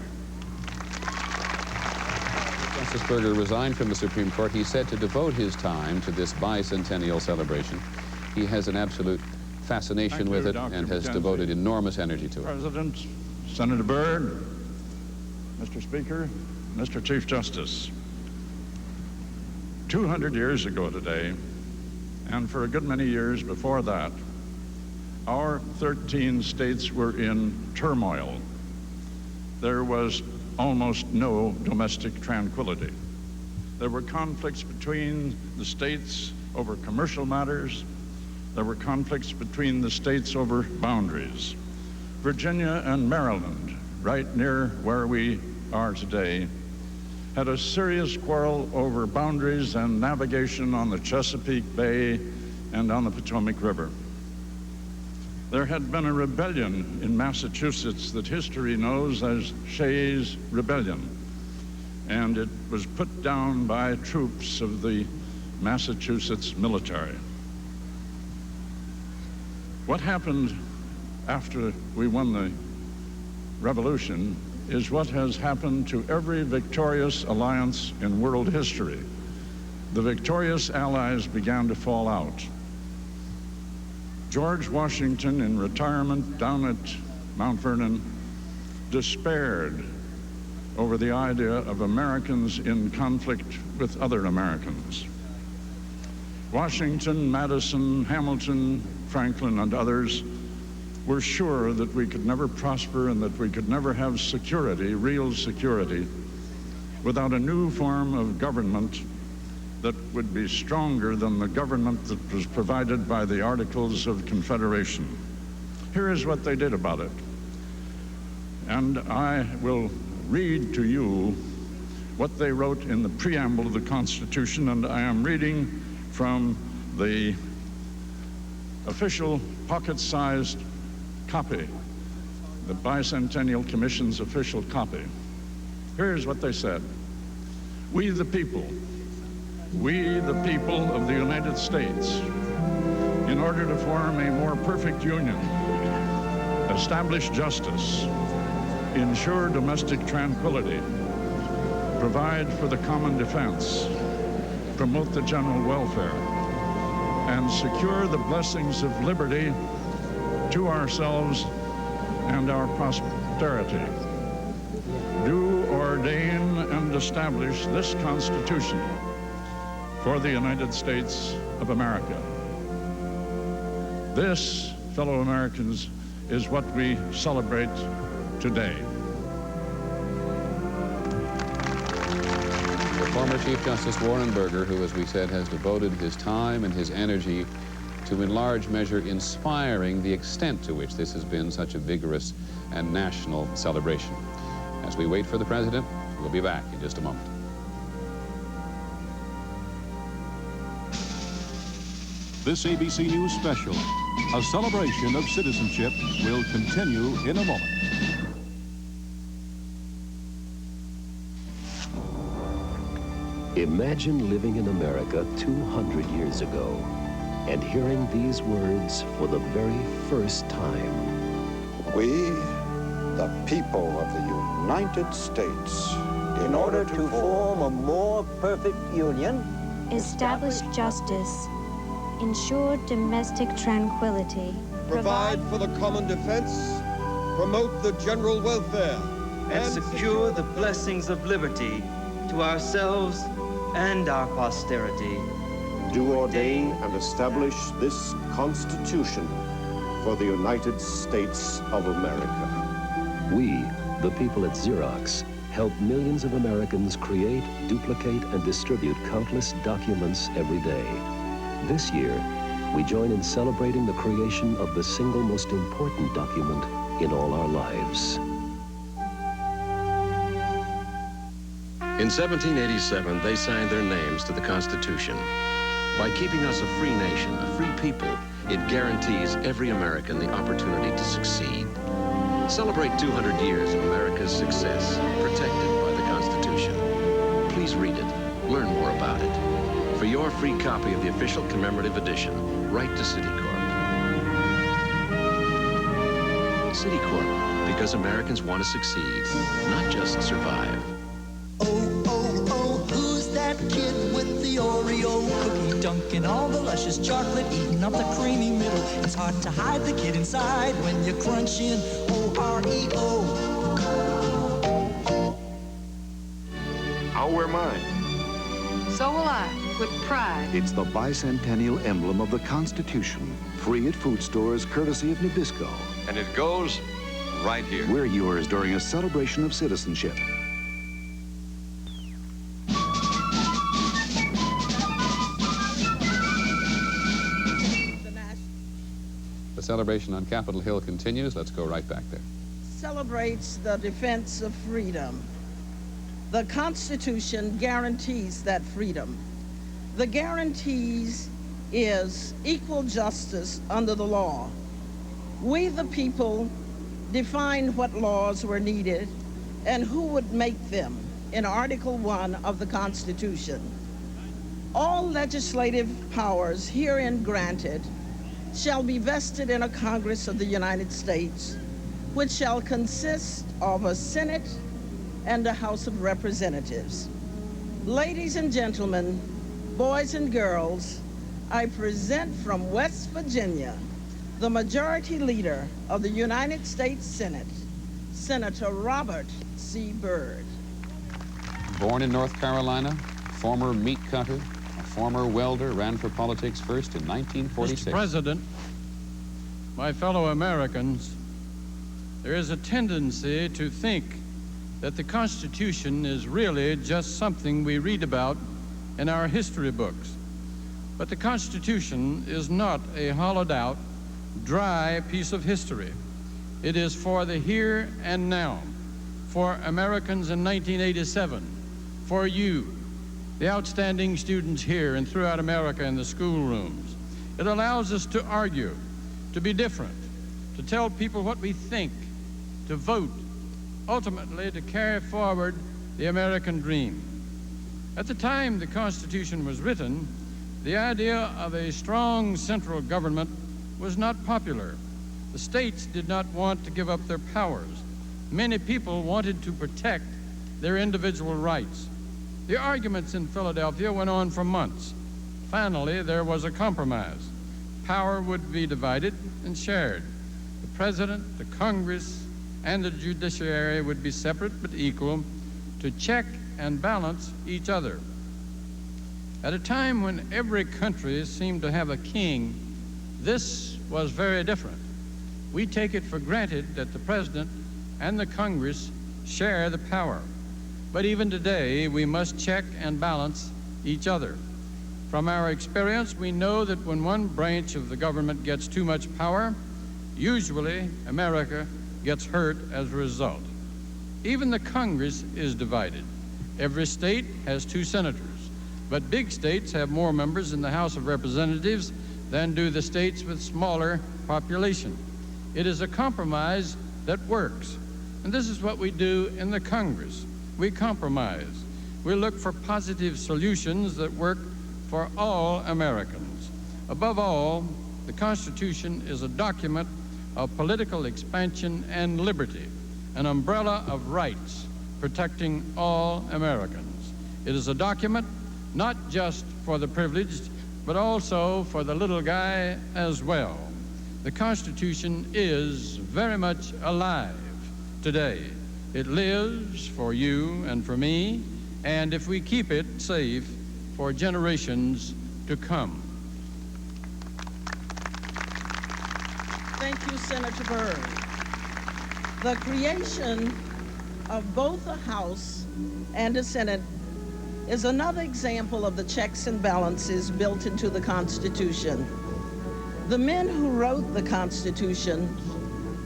[SPEAKER 2] Justice Burger resigned from the Supreme Court. He said to devote his time to this bicentennial celebration. He has an absolute fascination with it and has devoted enormous energy to it.
[SPEAKER 3] President, Senator Byrd, Mr. Speaker, Mr. Chief Justice, 200 years ago today, and for a good many years before that, our 13 states were in turmoil. There was almost no domestic tranquility. There were conflicts between the states over commercial matters. There were conflicts between the states over boundaries. Virginia and Maryland, right near where we are today, had a serious quarrel over boundaries and navigation on the Chesapeake Bay and on the Potomac River. There had been a rebellion in Massachusetts that history knows as Shays' Rebellion, and it was put down by troops of the Massachusetts military. What happened after we won the revolution is what has happened to every victorious alliance in world history. The victorious allies began to fall out. George Washington, in retirement down at Mount Vernon, despaired over the idea of Americans in conflict with other Americans. Washington, Madison, Hamilton, Franklin, and others were sure that we could never prosper and that we could never have security, real security, without a new form of government that would be stronger than the government that was provided by the Articles of Confederation. Here is what they did about it. And I will read to you what they wrote in the preamble of the Constitution, and I am reading from the official pocket-sized copy, the Bicentennial Commission's official copy. Here's what they said. We the people of the United States, in order to form a more perfect union, establish justice, ensure domestic tranquility, provide for the common defense, promote the general welfare, and secure the blessings of liberty to ourselves and our posterity. Do ordain and establish this Constitution for the United States of America. This, fellow Americans, is what we celebrate today.
[SPEAKER 2] The former Chief Justice Warren Burger, who, as we said, has devoted his time and his energy to, in large measure, inspiring the extent to which this has been such a vigorous and national celebration. As we wait for the President, we'll be back in just a moment.
[SPEAKER 1] This ABC News special, a celebration of citizenship, will continue in a moment.
[SPEAKER 6] Imagine living in America 200 years ago and hearing these words for the very first time.
[SPEAKER 16] We, the people of the United States,
[SPEAKER 17] in order to form a more perfect union,
[SPEAKER 18] establish justice, ensure domestic tranquility,
[SPEAKER 20] provide for the common defense, promote the general welfare,
[SPEAKER 23] and secure the blessings of liberty to ourselves and our posterity.
[SPEAKER 16] Do ordain and establish this Constitution for the United States of America.
[SPEAKER 6] We, the people at Xerox, help millions of Americans create, duplicate, and distribute countless documents every day. This year, we join in celebrating the creation of the single most important document in all our lives.
[SPEAKER 4] In 1787, they signed their names to the Constitution. By keeping us a free nation, a free people, it guarantees every American the opportunity to succeed. Celebrate 200 years of America's success, protected by the Constitution. Please read it, learn more about it. For your free copy of the official commemorative edition, write to Citicorp. Citicorp, because Americans want to succeed, not just survive.
[SPEAKER 24] Who's that kid with the Oreo cookie dunking all the luscious chocolate, eating up the creamy middle? It's hard to hide the kid inside when you crunch in Oreo.
[SPEAKER 16] I'll wear mine.
[SPEAKER 28] So will I, with pride.
[SPEAKER 29] It's the bicentennial emblem of the Constitution. Free at food stores, courtesy of Nabisco.
[SPEAKER 16] And it goes right here.
[SPEAKER 29] We're yours during a celebration of citizenship.
[SPEAKER 2] The celebration on Capitol Hill continues. Let's go right back there.
[SPEAKER 13] Celebrates the defense of freedom. The Constitution guarantees that freedom. The guarantees is equal justice under the law. We, the people, defined what laws were needed and who would make them in Article 1 of the Constitution. All legislative powers herein granted shall be vested in a Congress of the United States, which shall consist of a Senate and a House of Representatives. Ladies and gentlemen, boys and girls, I present from West Virginia the Majority Leader of the United States Senate, Senator Robert C. Byrd.
[SPEAKER 2] Born in North Carolina, former meat cutter, a former welder, ran for politics first in 1946.
[SPEAKER 15] Mr. President, my fellow Americans, there is a tendency to think that the Constitution is really just something we read about in our history books. But the Constitution is not a hollowed out, dry piece of history. It is for the here and now, for Americans in 1987, for you, the outstanding students here and throughout America in the schoolrooms. It allows us to argue, to be different, to tell people what we think, to vote, ultimately to carry forward the American dream. At the time the Constitution was written, the idea of a strong central government was not popular. The states did not want to give up their powers. Many people wanted to protect their individual rights. The arguments in Philadelphia went on for months. Finally, there was a compromise. Power would be divided and shared. The President, the Congress, and the judiciary would be separate but equal to check and balance each other. At a time when every country seemed to have a king, this was very different. We take it for granted that the President and the Congress share the power. But even today, we must check and balance each other. From our experience, we know that when one branch of the government gets too much power, usually America gets hurt as a result. Even the Congress is divided. Every state has 2 senators, but big states have more members in the House of Representatives than do the states with smaller population. It is a compromise that works, and this is what we do in the Congress. We compromise. We look for positive solutions that work for all Americans. Above all, the Constitution is a document of political expansion and liberty, an umbrella of rights protecting all Americans. It is a document not just for the privileged, but also for the little guy as well. The Constitution is very much alive today. It lives for you and for me, and if we keep it safe, for generations to come.
[SPEAKER 13] Thank you, Senator Byrd. The creation of both a House and a Senate is another example of the checks and balances built into the Constitution. The men who wrote the Constitution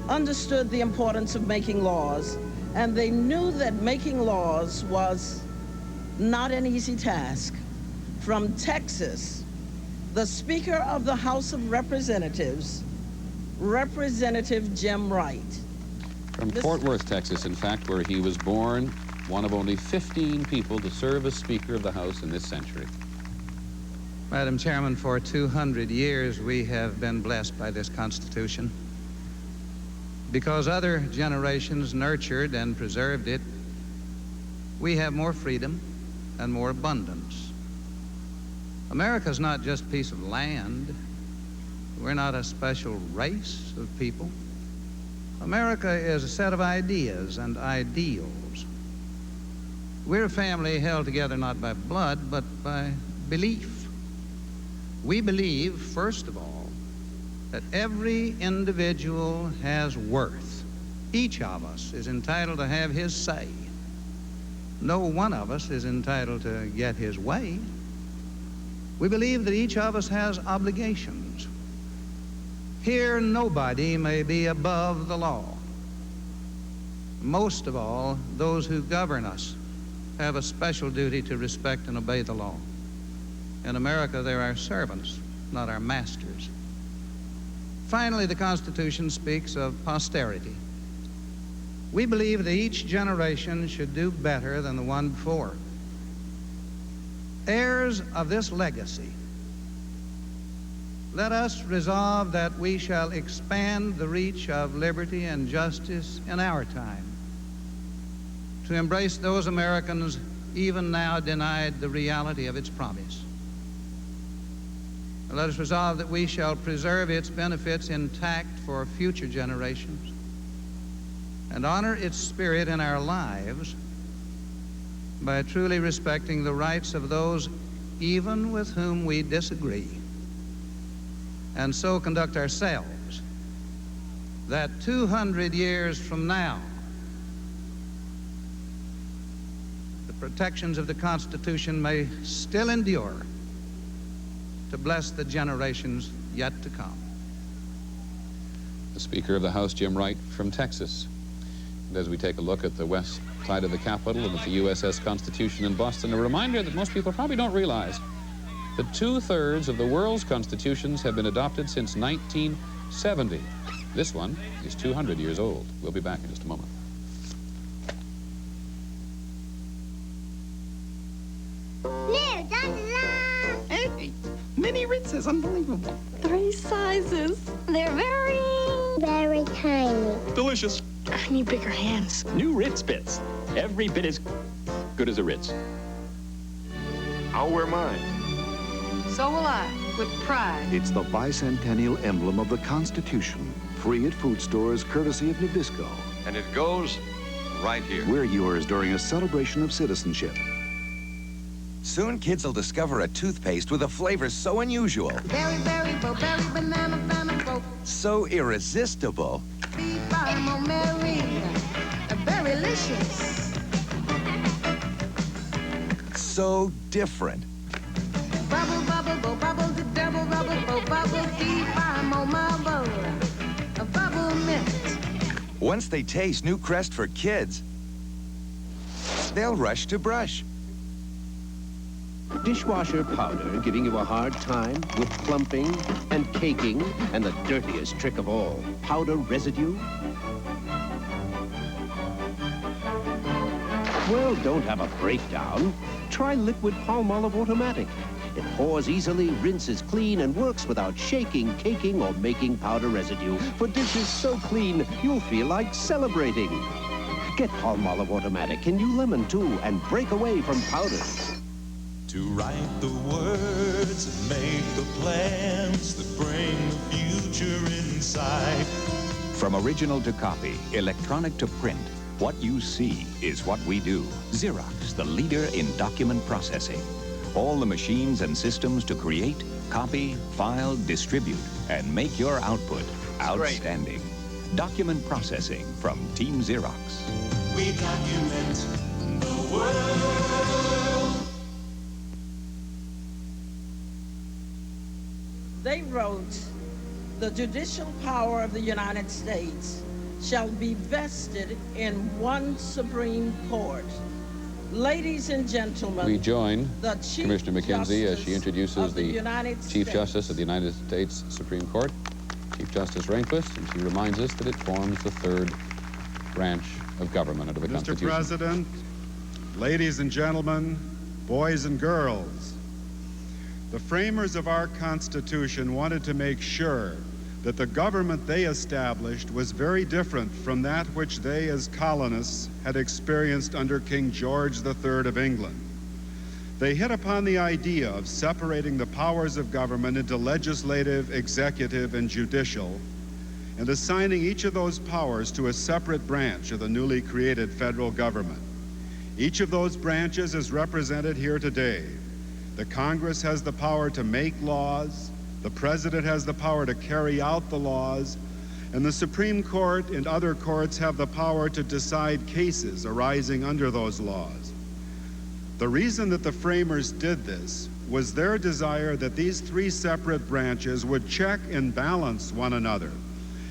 [SPEAKER 13] understood the importance of making laws, and they knew that making laws was not an easy task. From Texas, the Speaker of the House of Representatives, Representative Jim Wright.
[SPEAKER 2] From Fort Worth, Texas, in fact, where he was born, one of only 15 people to serve as Speaker of the House in this century.
[SPEAKER 7] Madam Chairman, for 200 years we have been blessed by this Constitution. Because other generations nurtured and preserved it, we have more freedom and more abundance. America's not just a piece of land. We're not a special race of people. America is a set of ideas and ideals. We're a family held together not by blood, but by belief. We believe, first of all, that every individual has worth. Each of us is entitled to have his say. No one of us is entitled to get his way. We believe that each of us has obligations. Here, nobody may be above the law. Most of all, those who govern us have a special duty to respect and obey the law. In America, they're our servants, not our masters. Finally, the Constitution speaks of posterity. We believe that each generation should do better than the one before. heirs of this legacy, let us resolve that we shall expand the reach of liberty and justice in our time to embrace those Americans even now denied the reality of its promise. Let us resolve that we shall preserve its benefits intact for future generations and honor its spirit in our lives by truly respecting the rights of those even with whom we disagree, and so conduct ourselves that 200 years from now, the protections of the Constitution may still endure to bless the generations yet to come.
[SPEAKER 2] The Speaker of the House, Jim Wright, from Texas. And as we take a look at the west side of the Capitol and at the USS Constitution in Boston, a reminder that most people probably don't realize that 2/3 of the world's constitutions have been adopted since 1970. This one is 200 years old. We'll be back in just a moment.
[SPEAKER 9] Hey, mini Ritzes, unbelievable.
[SPEAKER 10] 3 sizes. They're very tiny.
[SPEAKER 9] Delicious.
[SPEAKER 10] I need bigger hands.
[SPEAKER 11] New Ritz Bits. Every bit as good as a Ritz.
[SPEAKER 12] I'll wear mine.
[SPEAKER 28] So will I, with pride.
[SPEAKER 29] It's the bicentennial emblem of the Constitution. Free at food stores, courtesy of Nabisco.
[SPEAKER 12] And it goes right here.
[SPEAKER 29] We're yours during a celebration of citizenship.
[SPEAKER 14] Soon kids will discover a toothpaste with a flavor so unusual.
[SPEAKER 24] Berry, berry, berry, banana, banana,
[SPEAKER 14] So irresistible.
[SPEAKER 24] Berrylicious.
[SPEAKER 14] So different.
[SPEAKER 24] Bubble, bubble, bo, bubble, the double, bubble, bo, bubble, deep, mo, marble. A bubble mint.
[SPEAKER 14] Once they taste new Crest for kids, they'll rush to brush.
[SPEAKER 6] Dishwasher powder giving you a hard time with clumping and caking and the dirtiest trick of all, powder residue? Well, don't have a breakdown. Try Liquid Palmolive Automatic. It pours easily, rinses clean, and works without shaking, caking, or making powder residue for dishes so clean you'll feel like celebrating. Get Palmolive Automatic in New Lemon, too, and break away from powders.
[SPEAKER 19] To write the words and make the plans that bring the future inside.
[SPEAKER 21] From original to copy, electronic to print, what you see is what we do. Xerox, the leader in document processing. All the machines and systems to create, copy, file, distribute, and make your output outstanding. Document processing from Team Xerox.
[SPEAKER 19] We document the world.
[SPEAKER 13] They wrote, the judicial power of the United States shall be vested in one Supreme Court. Ladies and gentlemen,
[SPEAKER 2] we join Commissioner McKenzie as she introduces the Chief Justice of the United States Supreme Court, Chief Justice Rehnquist, and she reminds us that it forms the third branch of government under the Constitution.
[SPEAKER 22] Mr. President, ladies and gentlemen, boys and girls, the framers of our Constitution wanted to make sure that the government they established was very different from that which they as colonists had experienced under King George III of England. They hit upon the idea of separating the powers of government into legislative, executive, and judicial, and assigning each of those powers to a separate branch of the newly created federal government. Each of those branches is represented here today. The Congress has the power to make laws, the President has the power to carry out the laws, and the Supreme Court and other courts have the power to decide cases arising under those laws. The reason that the framers did this was their desire that these three separate branches would check and balance one another,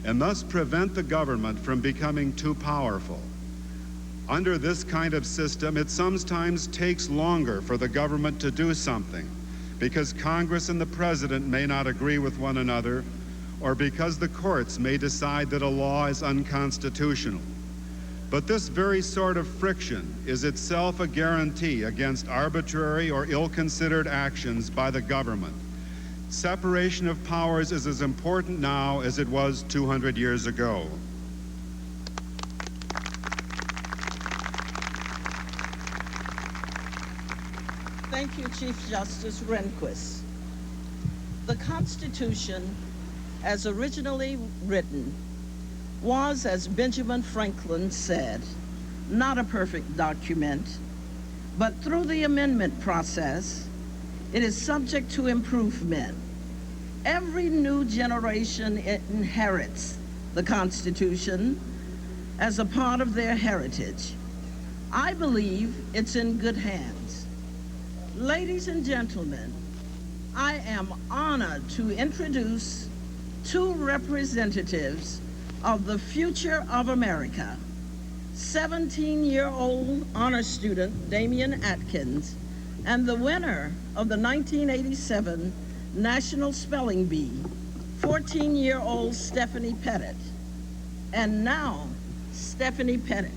[SPEAKER 22] and thus prevent the government from becoming too powerful. Under this kind of system, it sometimes takes longer for the government to do something because Congress and the President may not agree with one another, or because the courts may decide that a law is unconstitutional. But this very sort of friction is itself a guarantee against arbitrary or ill-considered actions by the government. Separation of powers is as important now as it was 200 years ago.
[SPEAKER 13] Thank you, Chief Justice Rehnquist. The Constitution, as originally written, was, as Benjamin Franklin said, not a perfect document, but through the amendment process, it is subject to improvement. Every new generation inherits the Constitution as a part of their heritage. I believe it's in good hands. Ladies and gentlemen, I am honored to introduce two representatives of the future of America. 17-year-old honor student Damian Atkins and the winner of the 1987 National Spelling Bee, 14-year-old Stephanie Pettit. And now, Stephanie Pettit.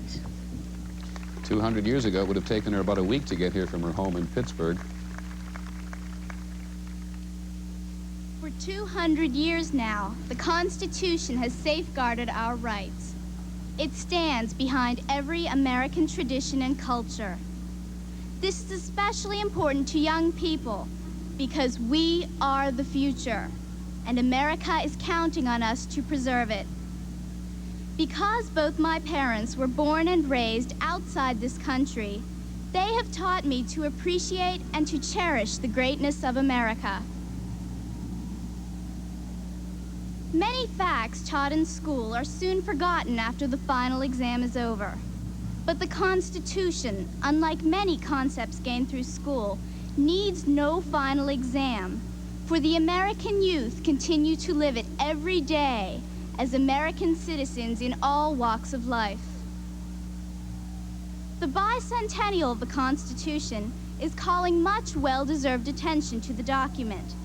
[SPEAKER 2] 200 years ago, it would have taken her about a week to get here from her home in Pittsburgh.
[SPEAKER 1] For 200 years now, the Constitution has safeguarded our rights. It stands behind every American tradition and culture. This is especially important to young people because we are the future, and America is counting on us to preserve it. Because both my parents were born and raised outside this country, they have taught me to appreciate and to cherish the greatness of America. Many facts taught in school are soon forgotten after the final exam is over. But the Constitution, unlike many concepts gained through school, needs no final exam, for the American youth continue to live it every day as American citizens in all walks of life. The bicentennial of the Constitution is calling much well-deserved attention to the document.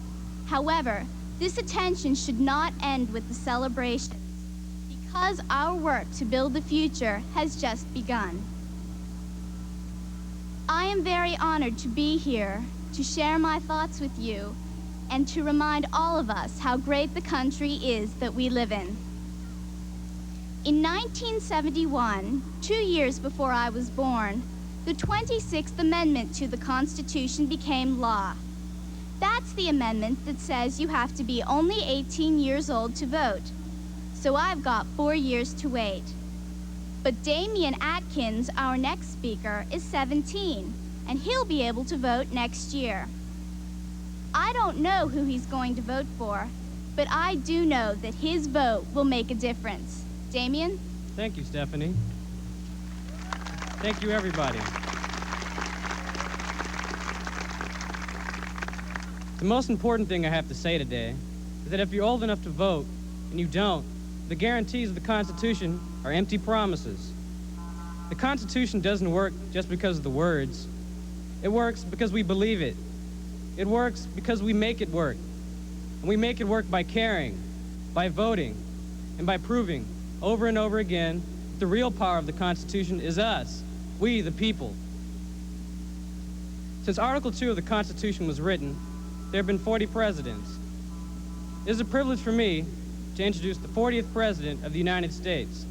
[SPEAKER 1] However, this attention should not end with the celebrations, because our work to build the future has just begun. I am very honored to be here to share my thoughts with you and to remind all of us how great the country is that we live in. In 1971, 2 years before I was born, the 26th Amendment to the Constitution became law. That's the amendment that says you have to be only 18 years old to vote. So I've got 4 years to wait. But Damian Atkins, our next speaker, is 17, and he'll be able to vote next year. I don't know who he's going to vote for, but I do know that his vote will make a difference. Damian?
[SPEAKER 3] Thank you, Stephanie. Thank you, everybody. The most important thing I have to say today is that if you're old enough to vote and you don't, the guarantees of the Constitution are empty promises. The Constitution doesn't work just because of the words. It works because we believe it. It works because we make it work. And we make it work by caring, by voting, and by proving over and over again that the real power of the Constitution is us, we the people. Since Article 2 of the Constitution was written, there have been 40 presidents. It is a privilege for me to introduce the 40th President of the United States.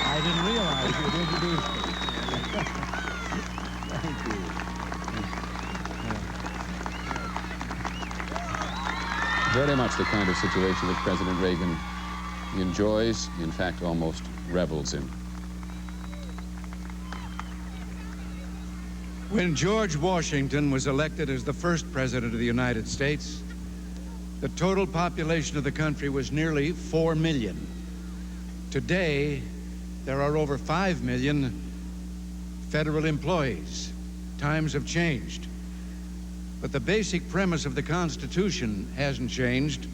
[SPEAKER 5] I didn't realize you had introduced me. Thank you.
[SPEAKER 2] Very much the kind of situation that President Reagan enjoys, in fact, almost revels in.
[SPEAKER 8] When George Washington was elected as the first president of the United States, the total population of the country was nearly 4 million. Today, there are over 5 million federal employees. Times have changed. But the basic premise of the Constitution hasn't changed.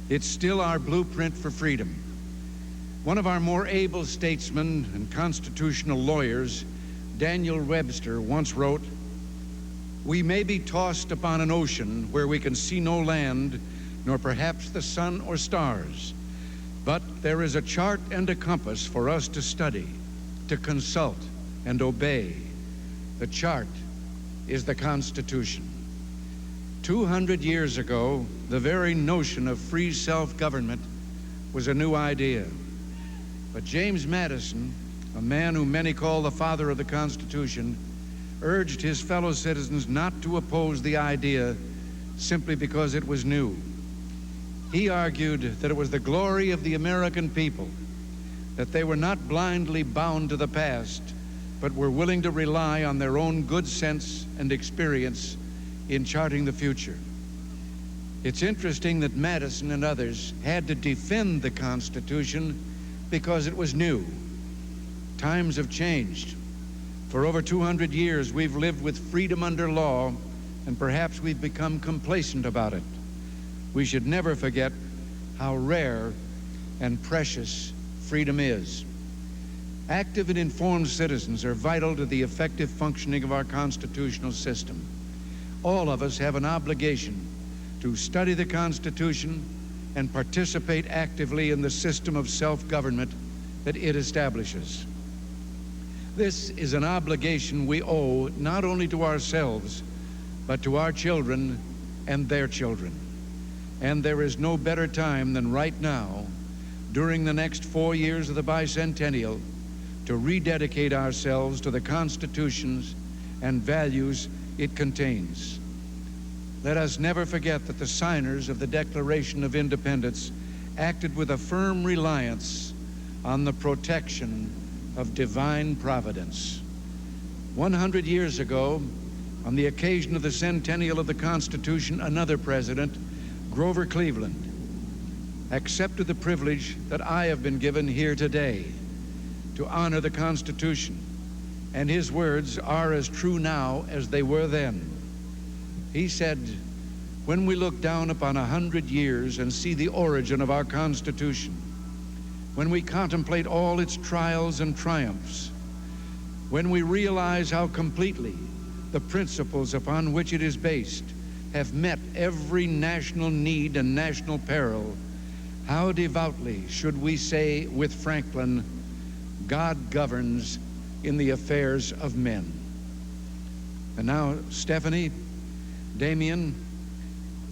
[SPEAKER 8] It's still our blueprint for freedom. One of our more able statesmen and constitutional lawyers Daniel Webster once wrote, "We may be tossed upon an ocean where we can see no land, nor perhaps the sun or stars, but there is a chart and a compass for us to study, to consult, and obey. The chart is the Constitution." 200 years ago, the very notion of free self-government was a new idea. But James Madison, a man whom many call the father of the Constitution, urged his fellow citizens not to oppose the idea simply because it was new. He argued that it was the glory of the American people that they were not blindly bound to the past, but were willing to rely on their own good sense and experience in charting the future. It's interesting that Madison and others had to defend the Constitution because it was new. Times have changed. For over 200 years, we've lived with freedom under law, and perhaps we've become complacent about it. We should never forget how rare and precious freedom is. Active and informed citizens are vital to the effective functioning of our constitutional system. All of us have an obligation to study the Constitution and participate actively in the system of self-government that it establishes. This is an obligation we owe not only to ourselves, but to our children and their children. And there is no better time than right now, during the next 4 years of the bicentennial, to rededicate ourselves to the Constitutions and values it contains. Let us never forget that the signers of the Declaration of Independence acted with a firm reliance on the protection of divine providence. 100 years ago, on the occasion of the centennial of the Constitution, another president, Grover Cleveland, accepted the privilege that I have been given here today to honor the Constitution, and his words are as true now as they were then. He said, "When we look down upon 100 years and see the origin of our Constitution, when we contemplate all its trials and triumphs, when we realize how completely the principles upon which it is based have met every national need and national peril, how devoutly should we say with Franklin, 'God governs in the affairs of men.'" And now, Stephanie, Damien,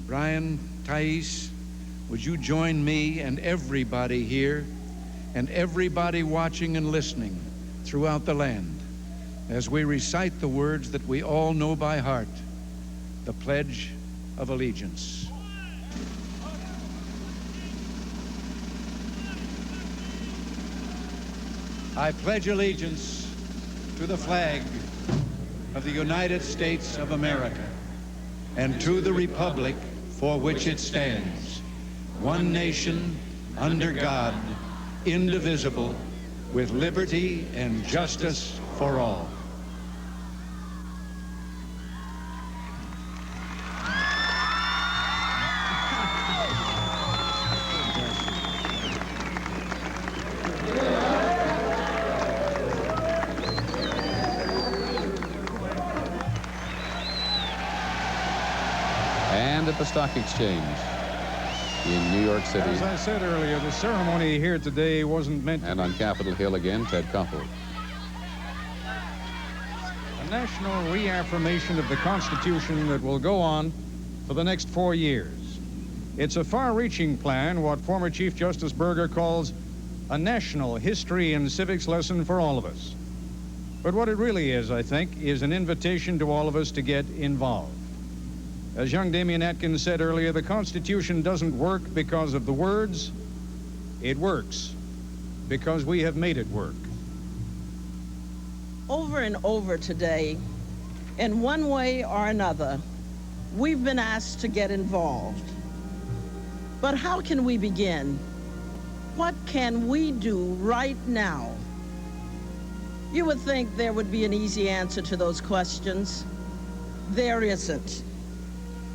[SPEAKER 8] Brian, Thais, would you join me and everybody here and everybody watching and listening throughout the land as we recite the words that we all know by heart, the Pledge of Allegiance. I pledge allegiance to the flag of the United States of America and to the republic for which it stands, one nation, under God, indivisible, with liberty and justice for all.
[SPEAKER 2] And at the Stock Exchange in New York City.
[SPEAKER 15] As I said earlier, the ceremony here today wasn't meant to...
[SPEAKER 2] And on Capitol Hill again, Ted Koppel.
[SPEAKER 15] A national reaffirmation of the Constitution that will go on for the next 4 years. It's a far-reaching plan, what former Chief Justice Berger calls a national history and civics lesson for all of us. But what it really is, I think, is an invitation to all of us to get involved. As young Damian Atkins said earlier, the Constitution doesn't work because of the words. It works because we have made it work.
[SPEAKER 13] Over and over today, in one way or another, we've been asked to get involved. But how can we begin? What can we do right now? You would think there would be an easy answer to those questions. There isn't.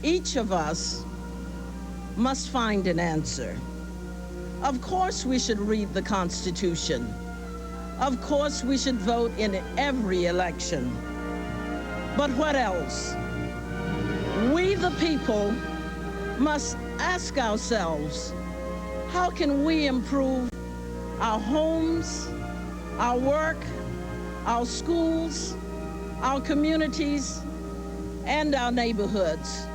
[SPEAKER 13] Each of us must find an answer. Of course we should read the Constitution. Of course, we should vote in every election. But what else? We, the people, must ask ourselves, how can we improve our homes, our work, our schools, our communities, and our neighborhoods,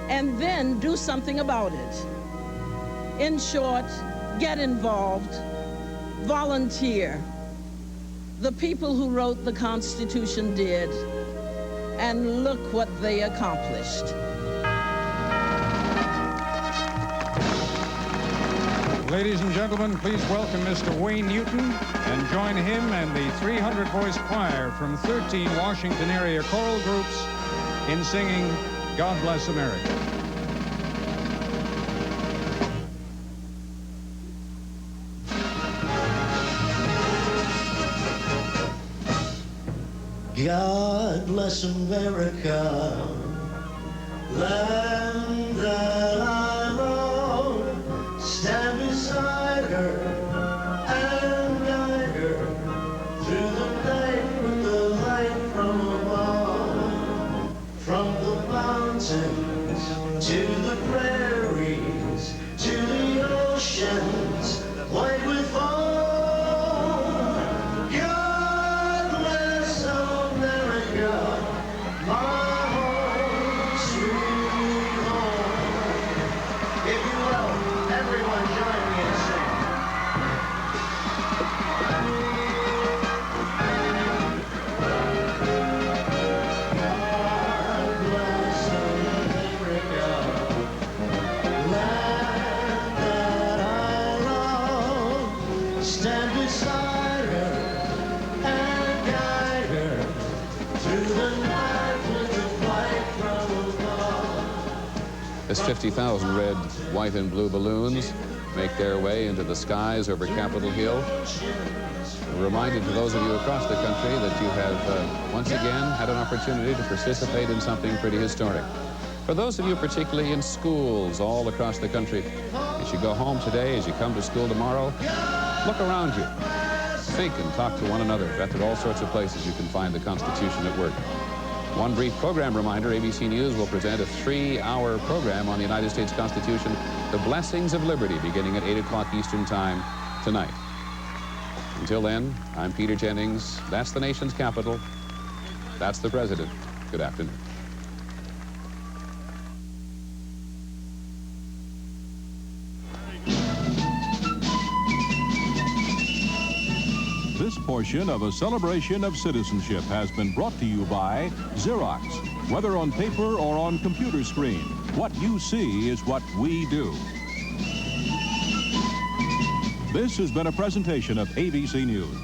[SPEAKER 13] and then do something about it? In short, get involved, volunteer. The people who wrote the Constitution did, and look what they accomplished.
[SPEAKER 15] Ladies and gentlemen, please welcome Mr. Wayne Newton and join him and the 300-voice choir from 13 Washington area choral groups in singing God Bless America.
[SPEAKER 24] God bless America, land that I love. Stand beside her and guide her through the night with the light from above. From the mountains to the prairies to the oceans white with foam.
[SPEAKER 2] As 50,000 red, white, and blue balloons make their way into the skies over Capitol Hill, a reminder to those of you across the country that you have once again had an opportunity to participate in something pretty historic. For those of you particularly in schools all across the country, as you go home today, as you come to school tomorrow, look around you. Think and talk to one another. Bet at all sorts of places you can find the Constitution at work. One brief program reminder, ABC News will present a 3-hour program on the United States Constitution, The Blessings of Liberty, beginning at 8 o'clock Eastern Time tonight. Until then, I'm Peter Jennings. That's the nation's capital. That's the President. Good afternoon.
[SPEAKER 4] This portion of a celebration of citizenship has been brought to you by Xerox. Whether on paper or on computer screen, what you see is what we do. This has been a presentation of ABC News.